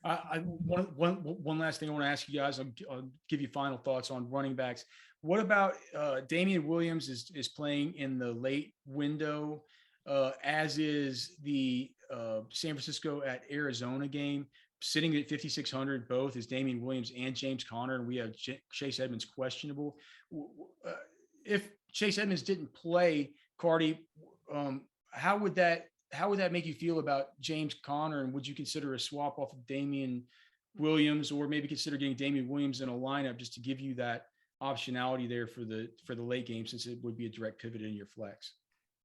One last thing I want to ask you guys. I'll give you final thoughts on running backs. What about Damian Williams is playing in the late window, as is the San Francisco at Arizona game, sitting at 5,600. Both is Damian Williams and James Conner, and we have Chase Edmonds questionable. If Chase Edmonds didn't play, Carty, how would that make you feel about James Conner? And would you consider a swap off of Damian Williams, or maybe consider getting Damian Williams in a lineup just to give you that optionality there for the late game, since it would be a direct pivot in your flex?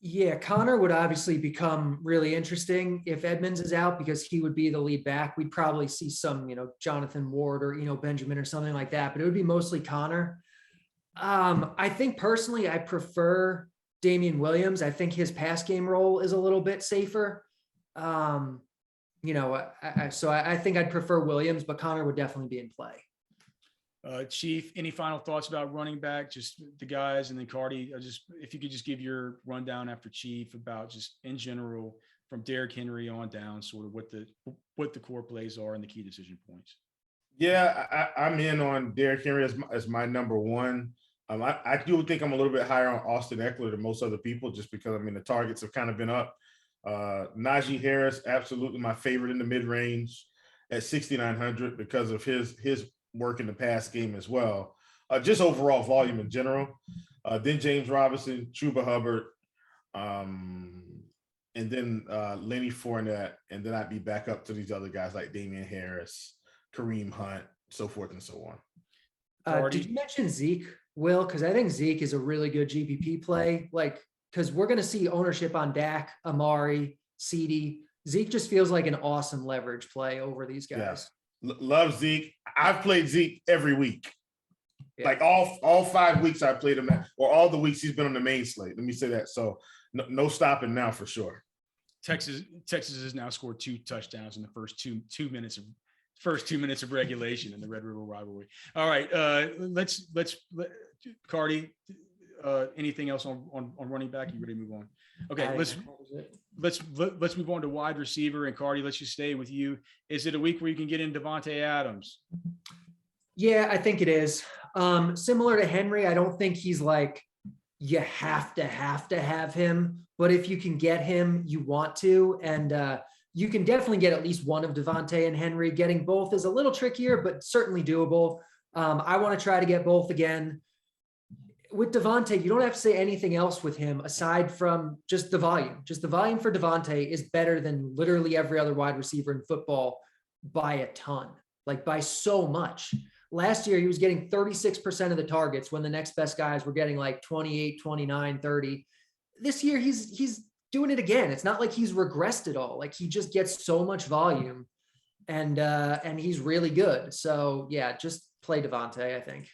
Yeah, Connor would obviously become really interesting if Edmonds is out, because he would be the lead back. We'd probably see some, Jonathan Ward or, Benjamin or something like that, but it would be mostly Connor. I think personally, I prefer Damian Williams. I think his pass game role is a little bit safer. So I think I'd prefer Williams, but Connor would definitely be in play. Chief, any final thoughts about running back, just the guys, and then Carty, if you could just give your rundown after Chief about just in general from Derrick Henry on down, sort of what the core plays are and the key decision points. Yeah, I'm in on Derrick Henry as my number one. I do think I'm a little bit higher on Austin Eckler than most other people, just because, I mean, the targets have kind of been up. Najee Harris, absolutely my favorite in the mid-range at 6,900 because of his work in the pass game as well. Just overall volume in general. Then James Robinson, Chuba Hubbard, and then Lenny Fournette, and then I'd be back up to these other guys like Damian Harris, Kareem Hunt, so forth and so on. Did you mention Zeke, Will? Because I think Zeke is a really good GPP play. Because we're going to see ownership on Dak, Amari, CeeDee. Zeke just feels like an awesome leverage play over these guys. Yeah. Love Zeke. I've played Zeke every week. Yeah. Like all 5 weeks I played him, or all the weeks he's been on the main slate. Let me say that. So no stopping now for sure. Texas has now scored 2 touchdowns in the first two minutes of regulation in the Red River rivalry. All right, let's Carty. Anything else on running back? You ready to move on? Okay, let's move on to wide receiver. And Carty, let's just stay with you. Is it a week where you can get in Devontae Adams? Yeah, I think it is. Similar to Henry, I don't think he's like you have to have him, but if you can get him, you want to. And you can definitely get at least one of Devontae and Henry. Getting both is a little trickier, but certainly doable. I want to try to get both again. With Devontae, you don't have to say anything else with him aside from just the volume. Just the volume for Devontae is better than literally every other wide receiver in football by a ton, like by so much. Last year, he was getting 36% of the targets when the next best guys were getting like 28, 29, 30. This year, he's doing it again. It's not like he's regressed at all. Like he just gets so much volume and he's really good. So yeah, just play Devontae, I think.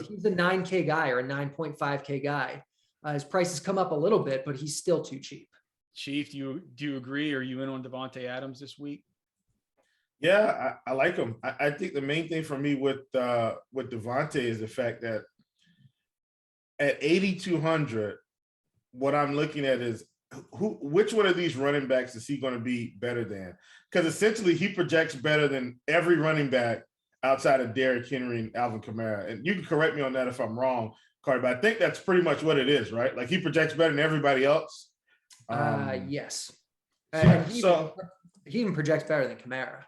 He's a 9K guy or a 9.5K guy. His price has come up a little bit, but he's still too cheap. Chief, do you agree? Are you in on Devontae Adams this week? Yeah, I like him. I think the main thing for me with Devontae is the fact that at 8,200, what I'm looking at is which one of these running backs is he going to be better than? Because essentially he projects better than every running back outside of Derrick Henry and Alvin Kamara. And you can correct me on that if I'm wrong, Carty, but I think that's pretty much what it is, right? Like he projects better than everybody else. Yes. So he even projects better than Kamara.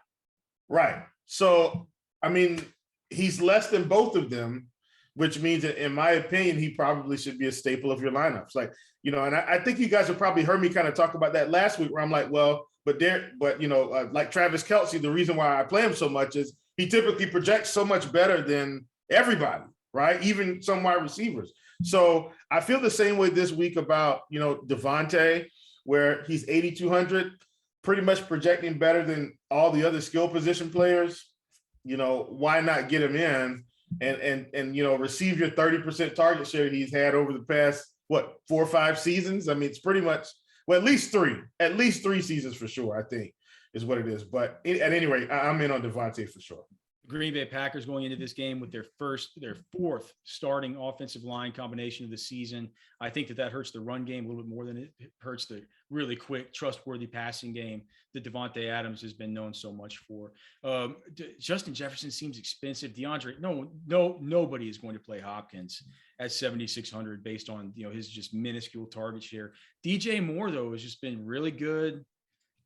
Right. So, I mean, he's less than both of them, which means that in my opinion, he probably should be a staple of your lineups. Like, you know, and I think you guys have probably heard me kind of talk about that last week where I'm like, well, but you know, like Travis Kelce, the reason why I play him so much is he typically projects so much better than everybody, right? Even some wide receivers. So I feel the same way this week about, you know, Devontae, where he's 8,200, pretty much projecting better than all the other skill position players. You know, why not get him in and you know, receive your 30% target share he's had over the past, 4 or 5 seasons? I mean, it's pretty much, well, at least three seasons for sure, I think is what it is. But at any rate, I'm in on Devontae for sure. Green Bay Packers going into this game with their fourth starting offensive line combination of the season. I think that hurts the run game a little bit more than it hurts the really quick, trustworthy passing game that Devontae Adams has been known so much for. Justin Jefferson seems expensive. Nobody is going to play Hopkins at 7,600 based on, you know, his just minuscule target share. DJ Moore though has just been really good.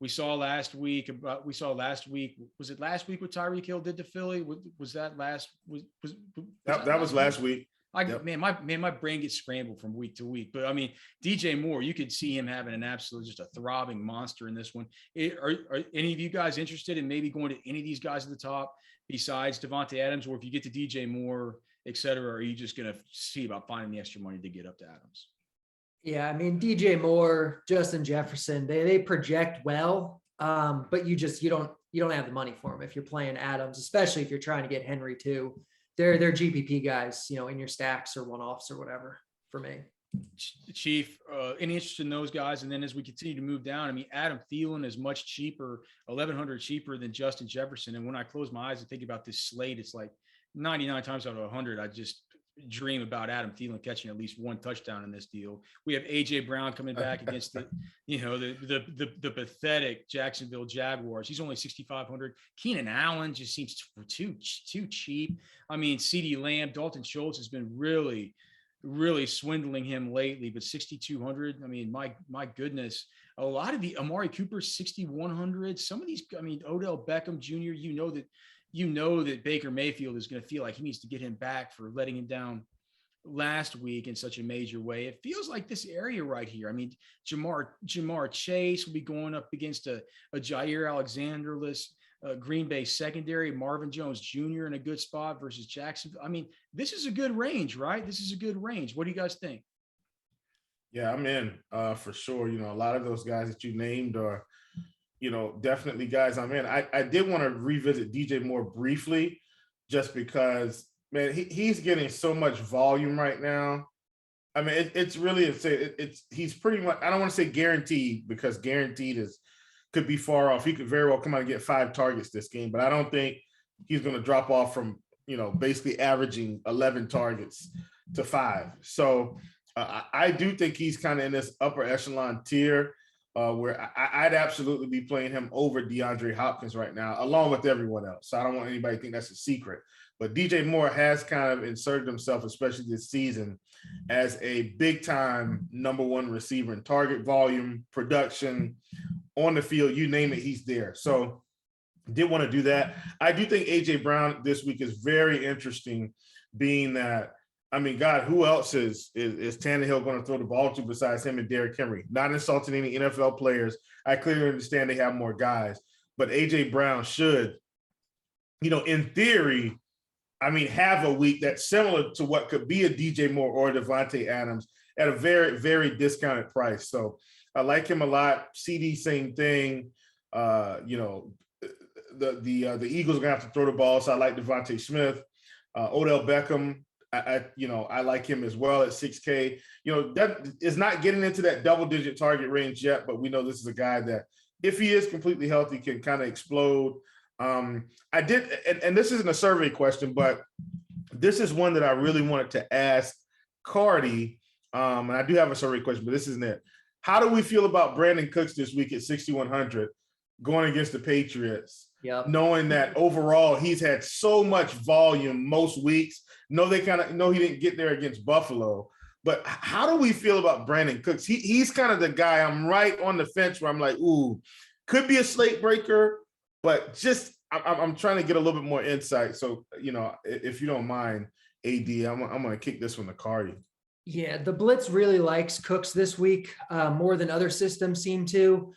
We saw last week. Was it last week what Tyreek Hill did to Philly? Was that last? That was last week. Yep. My brain gets scrambled from week to week. But I mean, DJ Moore, you could see him having an absolute, just a throbbing monster in this one. Are any of you guys interested in maybe going to any of these guys at the top besides Devontae Adams, or if you get to DJ Moore, et cetera, are you just going to see about finding the extra money to get up to Adams? Yeah, I mean, DJ Moore, Justin Jefferson, they project well, but you don't have the money for them if you're playing Adams, especially if you're trying to get Henry too. They're GPP guys, you know, in your stacks or one-offs or whatever for me. Chief, any interest in those guys? And then as we continue to move down, I mean, Adam Thielen is much cheaper, 1,100 cheaper than Justin Jefferson. And when I close my eyes and think about this slate, it's like 99 times out of 100, I just dream about Adam Thielen catching at least one touchdown in this deal. We have AJ Brown coming back against the pathetic Jacksonville Jaguars. He's only 6,500. Keenan Allen just seems too cheap. I mean, CeeDee Lamb, Dalton Schultz has been really swindling him lately, but 6,200. I mean, my goodness, a lot of the Amari Cooper 6,100. Some of these, I mean, Odell Beckham Jr. You know that Baker Mayfield is going to feel like he needs to get him back for letting him down last week in such a major way. It feels like this area right here. I mean, Jamar Chase will be going up against a Jair Alexander-less Green Bay secondary, Marvin Jones Jr. in a good spot versus Jacksonville. I mean, this is a good range, right? This is a good range. What do you guys think? Yeah, I'm in for sure. You know, a lot of those guys that you named are, you know, definitely guys I'm in. I did want to revisit DJ Moore briefly, just because, man, he's getting so much volume right now. I mean, he's pretty much, I don't want to say guaranteed, because guaranteed could be far off. He could very well come out and get 5 targets this game, but I don't think he's going to drop off from, you know, basically averaging 11 targets to 5. So I do think he's kind of in this upper echelon tier. Where I'd absolutely be playing him over DeAndre Hopkins right now, along with everyone else. So I don't want anybody to think that's a secret. But DJ Moore has kind of inserted himself, especially this season, as a big-time #1 receiver in target volume, production, on the field, you name it, he's there. So did want to do that. I do think AJ Brown this week is very interesting, being that, I mean, God, who else is Tannehill going to throw the ball to besides him and Derrick Henry? Not insulting any NFL players. I clearly understand they have more guys, but AJ Brown should, in theory, I mean, have a week that's similar to what could be a DJ Moore or a Devontae Adams at a very, very discounted price. So I like him a lot. CD, same thing. The Eagles are gonna have to throw the ball, so I like Devontae Smith. Odell Beckham, I like him as well at 6K. That is not getting into that double-digit target range yet, but we know this is a guy that, if he is completely healthy, can kind of explode. I did, and this isn't a survey question, but this is one that I really wanted to ask Carty. And I do have a survey question, but this isn't it. How do we feel about Brandon Cooks this week at 6,100 going against the Patriots? Yep. Knowing that overall he's had so much volume most weeks. They kind of know he didn't get there against Buffalo, but how do we feel about Brandon Cooks? He's kind of the guy I'm right on the fence where I'm like, ooh, could be a slate breaker, but just I'm trying to get a little bit more insight. So, if you don't mind, AD, I'm going to kick this one to Carty. Yeah, the Blitz really likes Cooks this week more than other systems seem to.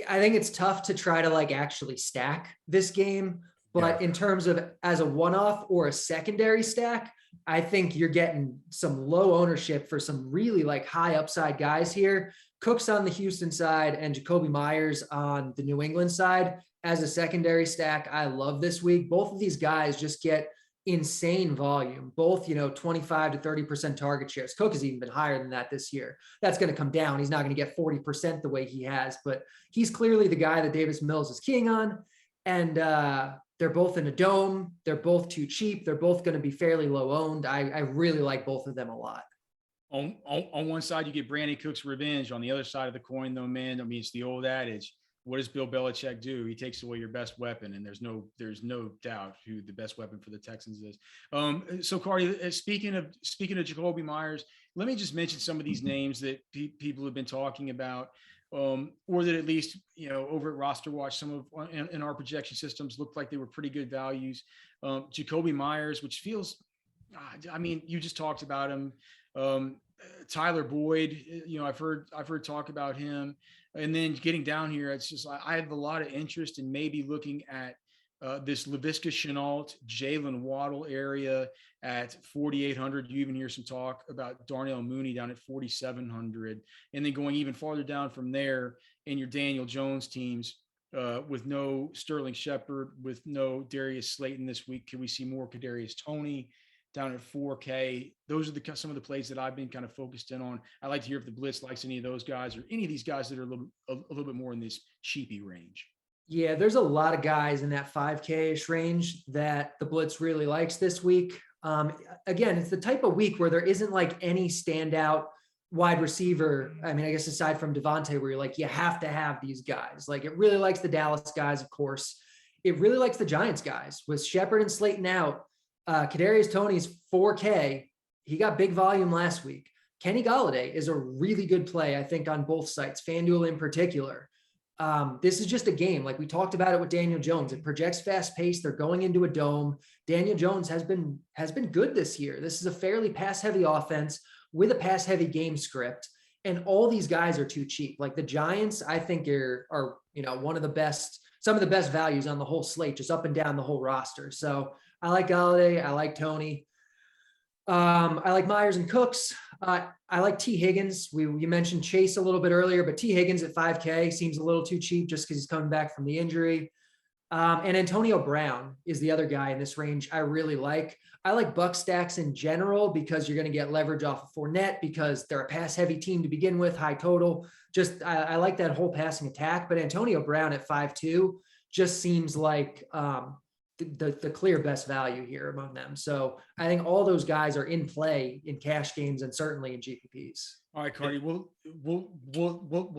I think it's tough to try to actually stack this game, but in terms of as a one-off or a secondary stack, I think you're getting some low ownership for some really high upside guys here. Cooks on the Houston side and Jacoby Myers on the New England side as a secondary stack. I love this week. Both of these guys just get insane volume, both 25 to 30% target shares. Cook has even been higher than that this year. That's going to come down. He's not going to get 40% the way he has, but he's clearly the guy that Davis Mills is keying on. And they're both in a dome. They're both too cheap. They're both going to be fairly low owned. I really like both of them a lot. On one side, you get Brandon Cooks' revenge. On the other side of the coin, though, man, I mean, it's the old adage. What does Bill Belichick do? He takes away your best weapon, and there's no doubt who the best weapon for the Texans is. So, Carty, speaking of Jacoby Myers, let me just mention some of these names that people have been talking about, or that at least over at Roster Watch, some of in our projection systems looked like they were pretty good values. Jacoby Myers, which feels, I mean, you just talked about him. Tyler Boyd, I've heard talk about him. And then getting down here, it's just I have a lot of interest in maybe looking at this Laviska Shenault, Jalen Waddle area at 4,800. You even hear some talk about Darnell Mooney down at 4,700, and then going even farther down from there in your Daniel Jones teams with no Sterling Shepard, with no Darius Slayton this week. Can we see more Kadarius Toney down at 4K? Those are some of the plays that I've been kind of focused in on. I like to hear if the Blitz likes any of those guys or any of these guys that are a little bit more in this cheapy range. Yeah, there's a lot of guys in that 5K-ish range that the Blitz really likes this week. Again, it's the type of week where there isn't any standout wide receiver. I mean, I guess aside from Devontae, where you're you have to have these guys. It really likes the Dallas guys, of course. It really likes the Giants guys. With Shepard and Slayton out, Kadarius Toney's 4K. He got big volume last week. Kenny Golladay is a really good play, I think, on both sites, FanDuel in particular. This is just a game. We talked about it with Daniel Jones. It projects fast pace. They're going into a dome. Daniel Jones has been good this year. This is a fairly pass heavy offense with a pass heavy game script. And all these guys are too cheap. The Giants, I think are one of the best, some of the best values on the whole slate, just up and down the whole roster. So I like Golladay. I like Toney. I like Myers and Cooks. I like T. Higgins. You mentioned Chase a little bit earlier, but T. Higgins at 5K seems a little too cheap just because he's coming back from the injury. And Antonio Brown is the other guy in this range I really like. I like Buck stacks in general because you're going to get leverage off of Fournette because they're a pass-heavy team to begin with, high total. Just I like that whole passing attack. But Antonio Brown at 5.2 just seems like the clear best value here among them. So I think all those guys are in play in cash games and certainly in GPPs. All right, Carty, we'll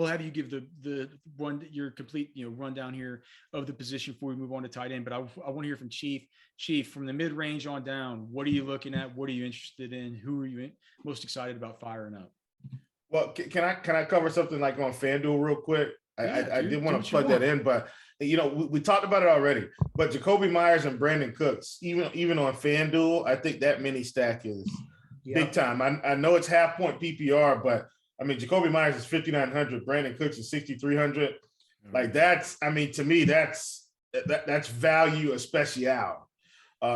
have you give the one your complete rundown here of the position before we move on to tight end. But I want to hear from Chief. Chief, from the mid range on down, what are you looking at? What are you interested in? Who are you most excited about firing up? Well, can I cover something on FanDuel real quick? I did want to plug that in, but we talked about it already. But Jacoby Myers and Brandon Cooks, even on FanDuel, I think that mini stack is big time. I know it's half point PPR, but I mean Jacoby Myers is 5,900, Brandon Cooks is 6,300. Like to me, that's value especial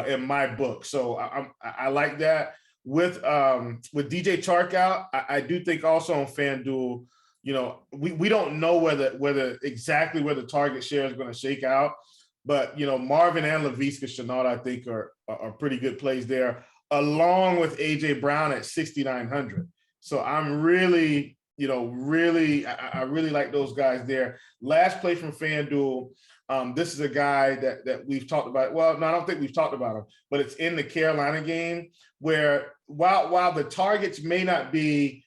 in my book. So I like that. With DJ Chark out, I do think also on FanDuel, we don't know whether exactly where the target share is going to shake out, but Marvin and Laviska Shenault I think are pretty good plays there, along with AJ Brown at 6,900. So I'm really I really like those guys there. Last play from FanDuel. This is a guy that we've talked about. Well, no, I don't think we've talked about him, but it's in the Carolina game where while the targets may not be,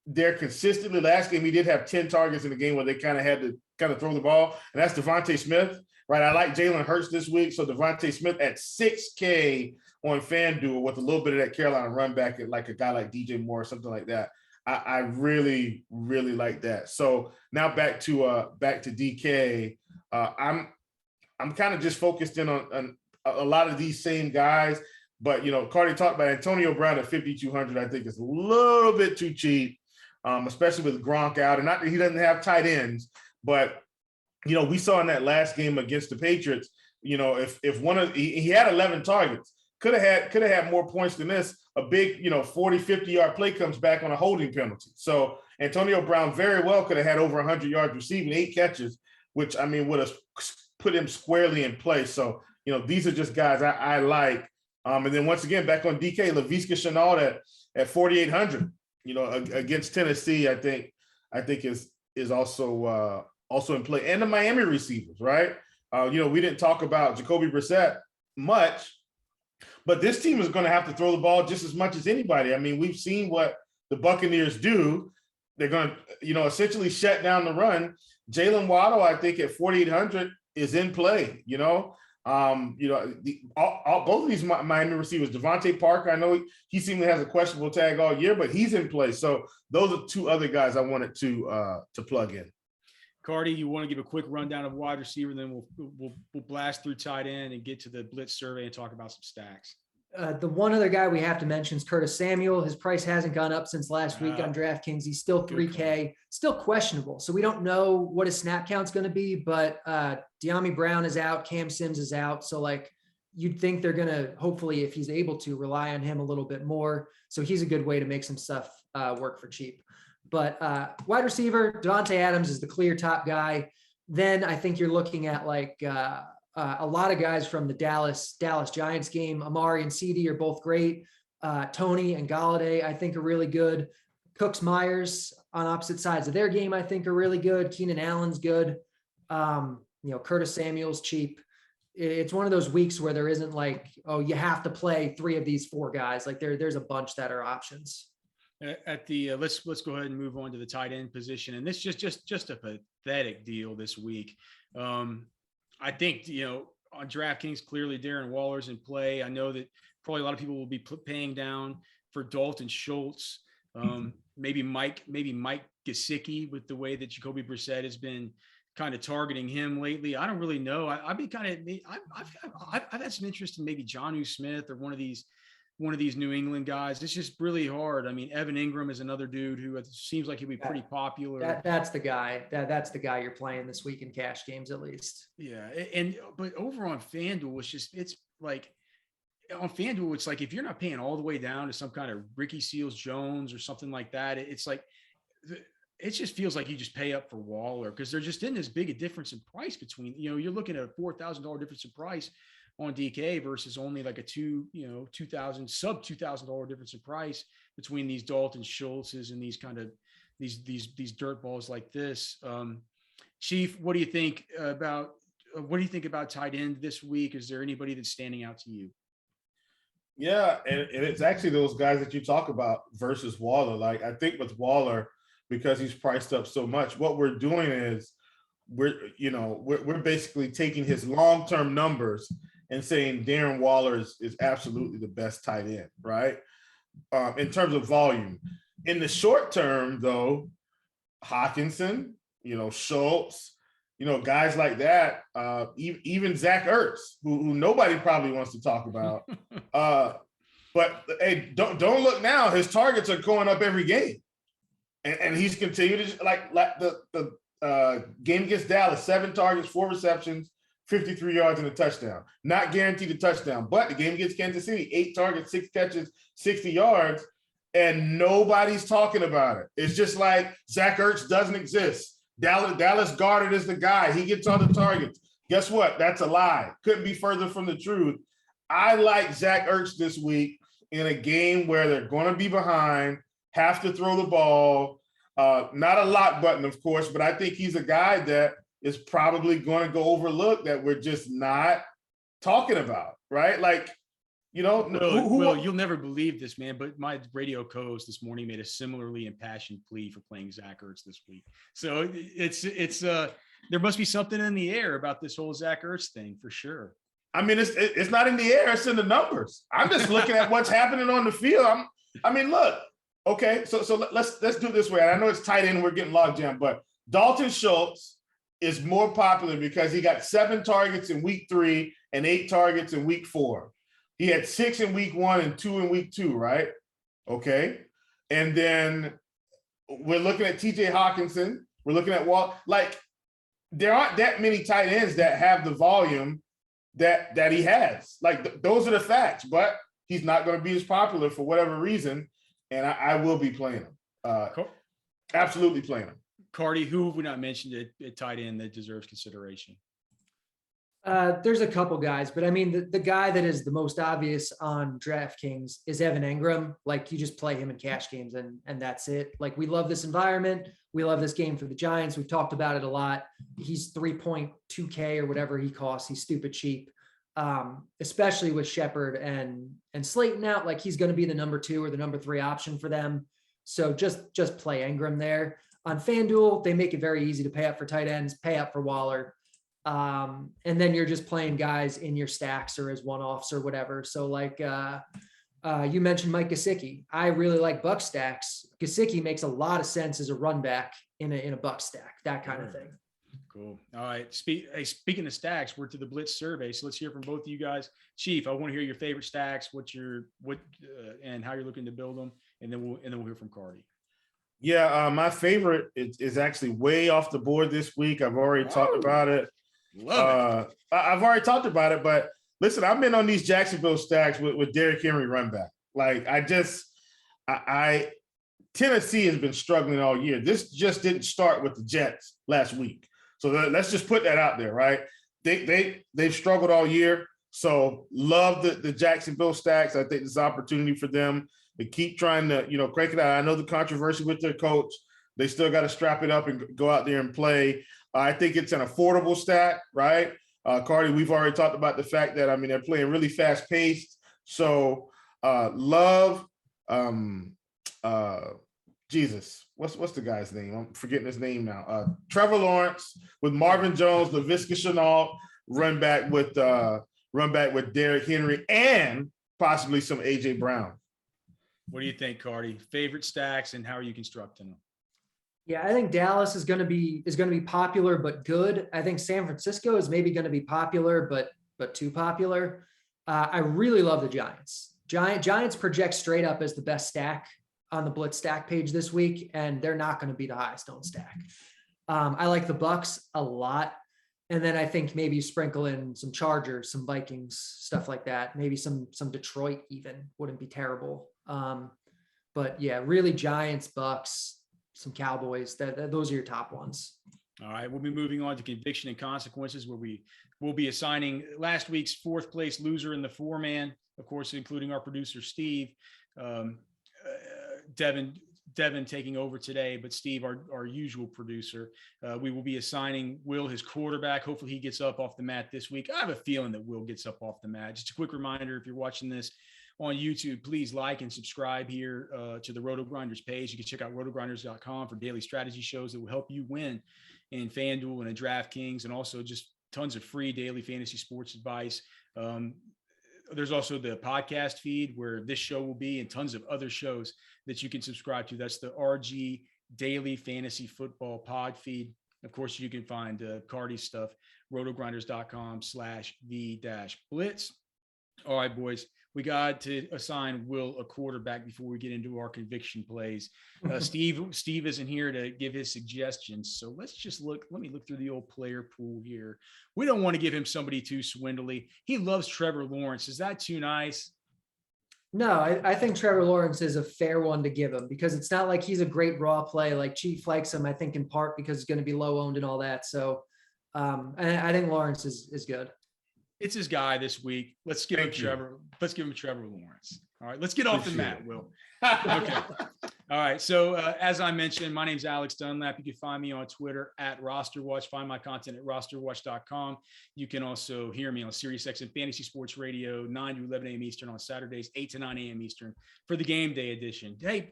they're consistently. Last game he did have 10 targets in the game where they kind of had to throw the ball, and that's Devontae Smith, right? I like Jalen Hurts this week, so Devontae Smith at 6K on FanDuel with a little bit of that Carolina run back at like a guy like DJ Moore or something like that. I really, really like that. So now back to DK. I'm kind of just focused in on a lot of these same guys, but Carty talked about Antonio Brown at 5,200. I think is a little bit too cheap, especially with Gronk out, and not that he doesn't have tight ends, but we saw in that last game against the Patriots, if one of he had 11 targets, could have had more points than this. A big 40, 50-yard play comes back on a holding penalty. So Antonio Brown very well could have had over 100 yards receiving, 8 catches, which would have put him squarely in place. So, these are just guys I like. And then once again, back on DK, Laviska Shenault at 4,800, against Tennessee, I think is also in play. And the Miami receivers, right? We didn't talk about Jacoby Brissett much, but this team is going to have to throw the ball just as much as anybody. I mean, we've seen what the Buccaneers do. They're going to, essentially shut down the run. Jalen Waddle, I think at 4,800 is in play. Both of these Miami receivers, Devontae Parker, I know he seemingly has a questionable tag all year, but he's in play. So those are 2 other guys I wanted to plug in. Carty, you want to give a quick rundown of wide receiver, then we'll blast through tight end and get to the Blitz survey and talk about some stacks. The one other guy we have to mention is Curtis Samuel. His price hasn't gone up since last week on DraftKings. He's still 3K, still questionable. So we don't know what his snap count's going to be, but De'Ami Brown is out. Cam Sims is out. So you'd think they're going to, hopefully, if he's able to, rely on him a little bit more. So he's a good way to make some stuff work for cheap. But wide receiver, Devontae Adams is the clear top guy. Then I think you're looking at a lot of guys from the Dallas Giants game. Amari and CD are both great. Tony and Galladay, I think, are really good. Cooks Myers on opposite sides of their game, I think, are really good. Keenan Allen's good. Curtis Samuel's cheap. It's one of those weeks where there isn't you have to play 3 of these 4 guys. There's a bunch that are options. At the let's go ahead and move on to the tight end position, and this just a pathetic deal this week. I think on DraftKings, clearly Darren Waller's in play. I know that probably a lot of people will be paying down for Dalton Schultz, maybe Mike Gesicki, with the way that Jacoby Brissett has been kind of targeting him lately. I don't really know. I've had some interest in maybe Jonnu Smith or one of these New England guys. It's just really hard. I mean, Evan Ingram is another dude who seems like he'll be pretty popular. That's the guy. That's the guy you're playing this week in cash games, at least. Yeah, but over on FanDuel, it's like on FanDuel, it's like if you're not paying all the way down to some kind of Ricky Seals Jones or something like that, it's like it just feels like you just pay up for Waller because there just isn't as big a difference in price between. You're looking at a $4,000 difference in price on DK versus only like a $2,000 sub $2,000 difference in price between these Dalton Schultzes and these kind of these dirt balls like this. Chief, what do you think about tight end this week? Is there anybody that's standing out to you? Yeah, and it's actually those guys that you talk about versus Waller. I think with Waller, because he's priced up so much, what we're doing is we're basically taking his long-term numbers and saying Darren Waller is absolutely the best tight end, right? In terms of volume. In the short term, though, Hawkinson, Schultz, guys like that, even Zach Ertz, who nobody probably wants to talk about. But hey, don't look now. His targets are going up every game, and he's continued to like the game against Dallas, 7 targets, 4 receptions, 53 yards and a touchdown. Not guaranteed a touchdown, but the game against Kansas City, 8 targets, 6 catches, 60 yards, and nobody's talking about it. It's just like Zach Ertz doesn't exist. Dallas Goedert is the guy. He gets on the targets. Guess what? That's a lie. Couldn't be further from the truth. I like Zach Ertz this week in a game where they're going to be behind, have to throw the ball. Not a lock button, of course, but I think he's a guy that is probably going to go overlooked that we're just not talking about, right? Like, Well, you'll never believe this, man, but my radio co-host this morning made a similarly impassioned plea for playing Zach Ertz this week. So it's there must be something in the air about this whole Zach Ertz thing for sure. I mean, it's not in the air; it's in the numbers. I'm just looking at what's happening on the field. Look, okay, so let's do it this way. I know it's tight end; we're getting logged in, but Dalton Schultz is more popular because he got 7 targets in week 3 and 8 targets in week 4. He had 6 in week 1 and 2 in week 2, right? Okay, and then we're looking at T.J. Hawkinson. We're looking at Walt. Like, there aren't that many tight ends that have the volume that he has. Like, those are the facts, but he's not going to be as popular for whatever reason, and I will be playing him. Cool. Absolutely playing him. Carty, who have we not mentioned at tight end that deserves consideration? There's a couple guys, but I mean, the guy that is the most obvious on DraftKings is Evan Engram. Like, you just play him in cash games and that's it. Like, we love this environment. We love this game for the Giants. We've talked about it a lot. He's 3.2K or whatever he costs. He's stupid cheap, especially with Shepard and Slayton out. Like, he's going to be the number 2 or the number 3 option for them. So just play Engram there. On FanDuel, they make it very easy to pay up for tight ends, pay up for Waller. And then you're just playing guys in your stacks or as one-offs or whatever. So like you mentioned Mike Gesicki. I really like Buck stacks. Gesicki makes a lot of sense as a run back in a Buck stack, that kind of thing. Cool. All right. Speaking of stacks, we're to the Blitz survey. So let's hear from both of you guys. Chief, I want to hear your favorite stacks, and how you're looking to build them. And then we'll hear from Carty. Yeah, my favorite is actually way off the board this week. I've already talked about it. I've already talked about it, but listen, I've been on these Jacksonville stacks with Derrick Henry run back. Like, Tennessee has been struggling all year. This just didn't start with the Jets last week. So let's just put that out there, right? They've struggled all year. So love the Jacksonville stacks. I think this is an opportunity for them to keep trying to, crank it out. I know the controversy with their coach. They still got to strap it up and go out there and play. I think it's an affordable stack, right? Carty, we've already talked about the fact that, they're playing really fast paced. So love, Jesus, what's the guy's name? I'm forgetting his name now. Trevor Lawrence with Marvin Jones, Laviska Shenault, run back with Derrick Henry and possibly some AJ Brown. What do you think, Carty? Favorite stacks and how are you constructing them? Yeah, I think Dallas is going to be popular but good. I think San Francisco is maybe going to be popular but too popular. I really love the Giants. Giants project straight up as the best stack on the Blitz stack page this week, and they're not going to be the highest owned stack. I like the Bucks a lot, and then I think maybe you sprinkle in some Chargers, some Vikings, stuff like that. Maybe some Detroit even wouldn't be terrible. But yeah, really Giants, Bucks, some Cowboys. Those are your top ones. All right, we'll be moving on to conviction and consequences, where we will be assigning last week's 4th place loser in the 4-man, of course, including our producer Steve. Devin taking over today, but Steve, our usual producer, we will be assigning Will his quarterback. Hopefully he gets up off the mat this week. I have a feeling that Will gets up off the mat. Just a quick reminder, if you're watching this on YouTube, please like and subscribe here to the RotoGrinders page. You can check out rotogrinders.com for daily strategy shows that will help you win in FanDuel and in DraftKings, and also just tons of free daily fantasy sports advice. There's also the podcast feed where this show will be, and tons of other shows that you can subscribe to. That's the RG Daily Fantasy Football pod feed. Of course, you can find Carty's stuff, rotogrinders.com/the-blitz. All right, boys, we got to assign Will a quarterback before we get into our conviction plays. Steve isn't here to give his suggestions. So let's just let me look through the old player pool here. We don't want to give him somebody too swindly. He loves Trevor Lawrence. Is that too nice? No, I think Trevor Lawrence is a fair one to give him because it's not like he's a great raw play. Like Chief likes him, I think, in part because he's going to be low owned and all that. So I think Lawrence is good. It's his guy this week. Let's give him Trevor. Let's give him Trevor Lawrence. All right, let's get off the mat, Will. Okay. All right. So as I mentioned, my name's Alex Dunlap. You can find me on Twitter at RosterWatch. Find my content at rosterwatch.com. You can also hear me on SiriusXM Fantasy Sports Radio, 9 to 11 a.m. Eastern on Saturdays, 8 to 9 a.m. Eastern for the game day edition. Hey,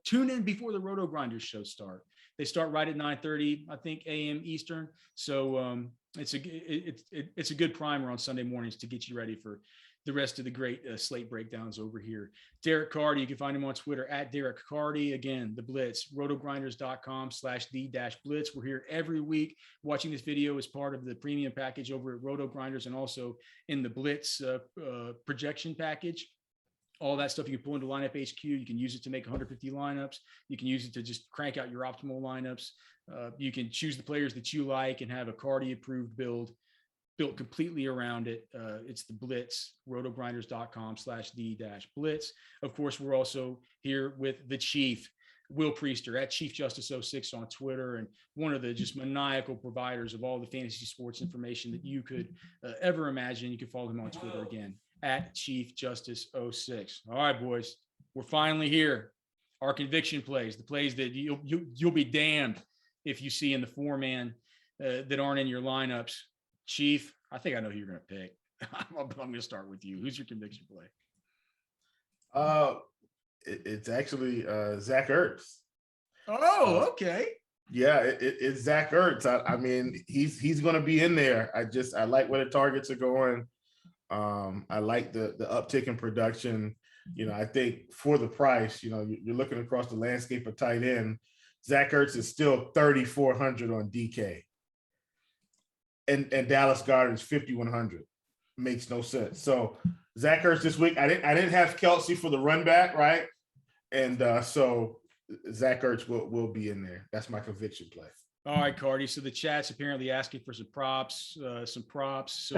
tune in before the RotoGrinders shows start. They start right at 9:30, I think, a.m. Eastern. So it's a good primer on Sunday mornings to get you ready for the rest of the great slate breakdowns over here. Derek Carty, you can find him on Twitter at Derek Carty. Again, the Blitz, rotogrinders.com/the-blitz. We're here every week. Watching this video is part of the premium package over at RotoGrinders and also in the Blitz projection package. All that stuff you can pull into Lineup HQ. You can use it to make 150 lineups. You can use it to just crank out your optimal lineups. You can choose the players that you like and have a Carty approved build built completely around it. It's the Blitz, rotogrinders.com/the-blitz. Of course, we're also here with the Chief, Will Priester at Chief Justice 06 on Twitter, and one of the just maniacal providers of all the fantasy sports information that you could ever imagine. You can follow him on Twitter again at Chief Justice 06. All right, boys, we're finally here. Our conviction plays, the plays that you'll be damned if you see in the 4-man that aren't in your lineups. Chief, I think I know who you're going to pick. I'm going to start with you. Who's your conviction play? It's actually Zach Ertz. Oh, okay. Yeah, it's Zach Ertz. I mean, he's going to be in there. I like where the targets are going. I like the uptick in production. You know, I think for the price, you know, you're looking across the landscape of tight end. Zach Ertz is still 3,400 on DK. And Dallas Goedert's 5,100. Makes no sense. So Zach Ertz this week, I didn't have Kelsey for the run back, right? And so Zach Ertz will be in there. That's my conviction play. All right, Carty. So the chat's apparently asking for some props. So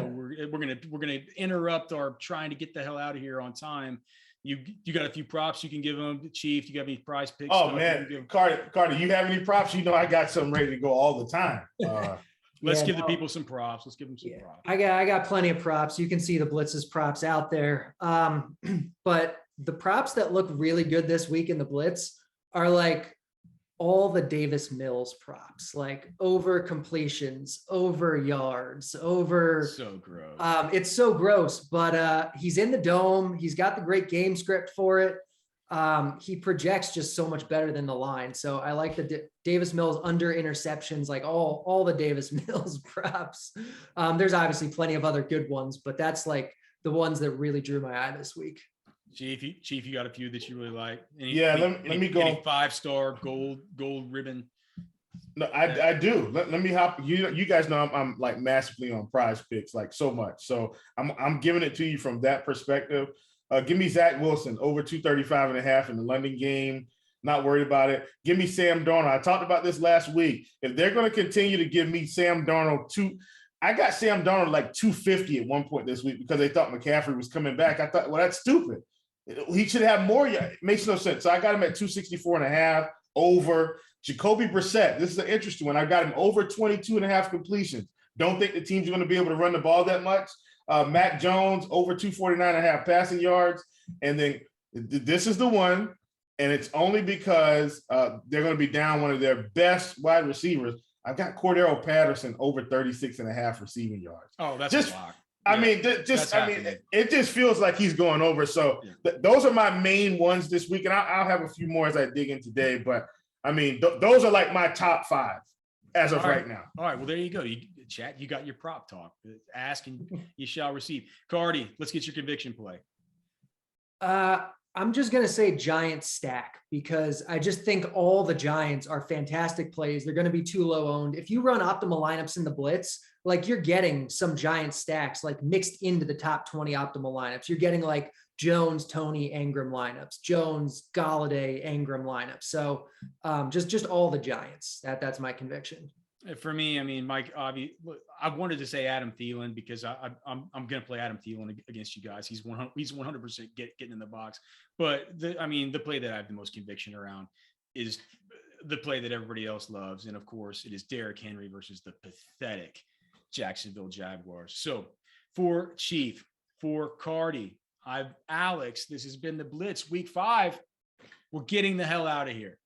we're gonna interrupt our trying to get the hell out of here on time. You got a few props you can give them, Chief? You got any prize picks? Oh man, Carty, you have any props? You know I got something ready to go all the time. Let's give the people some props. Let's give them some props. I got plenty of props. You can see the Blitz's props out there. But the props that look really good this week in the Blitz are like all the Davis Mills props, like over completions, over yards, over. So gross. It's so gross, but he's in the dome. He's got the great game script for it. He projects just so much better than the line. So I like the Davis Mills under interceptions, like all the Davis Mills props. There's obviously plenty of other good ones, but that's like the ones that really drew my eye this week. Chief, you got a few that you really like? Let me go. Any 5-star gold ribbon? No, I do. Let me hop. You guys know I'm like massively on prize picks, like so much. So I'm giving it to you from that perspective. Give me Zach Wilson over 235.5 in the London game. Not worried about it. Give me Sam Darnold. I talked about this last week. If they're going to continue to give me Sam Darnold I got Sam Darnold like 250 at one point this week because they thought McCaffrey was coming back. I thought, well, that's stupid. He should have more. It makes no sense. So I got him at 264.5 over. Jacoby Brissett. This is an interesting one. I got him over 22.5 completions. Don't think the team's going to be able to run the ball that much. Matt Jones over 249.5 passing yards. And then this is the one, and it's only because they're going to be down one of their best wide receivers. I've got Cordero Patterson over 36.5 receiving yards. Oh, that's just a lock. I mean, it just feels like he's going over. So those are my main ones this week, and I'll have a few more as I dig in today. But I mean, those are like my top 5 as of right now. All right, well there you go. Chat, you got your prop talk. Ask and you shall receive. Carty, let's get your conviction play. I'm just going to say Giants stack because I just think all the Giants are fantastic plays. They're going to be too low owned. If you run optimal lineups in the blitz, like you're getting some Giant stacks like mixed into the top 20 optimal lineups. You're getting like Jones, Tony, Ingram lineups, Jones, Galladay, Ingram lineups. So just all the Giants. That's my conviction. For me, I mean, Mike, I wanted to say Adam Thielen because I'm going to play Adam Thielen against you guys. He's 100% getting in the box. But the play that I have the most conviction around is the play that everybody else loves, and of course, it is Derrick Henry versus the pathetic Jacksonville Jaguars. So for Chief, for Carty, Alex. This has been the Blitz Week 5. We're getting the hell out of here.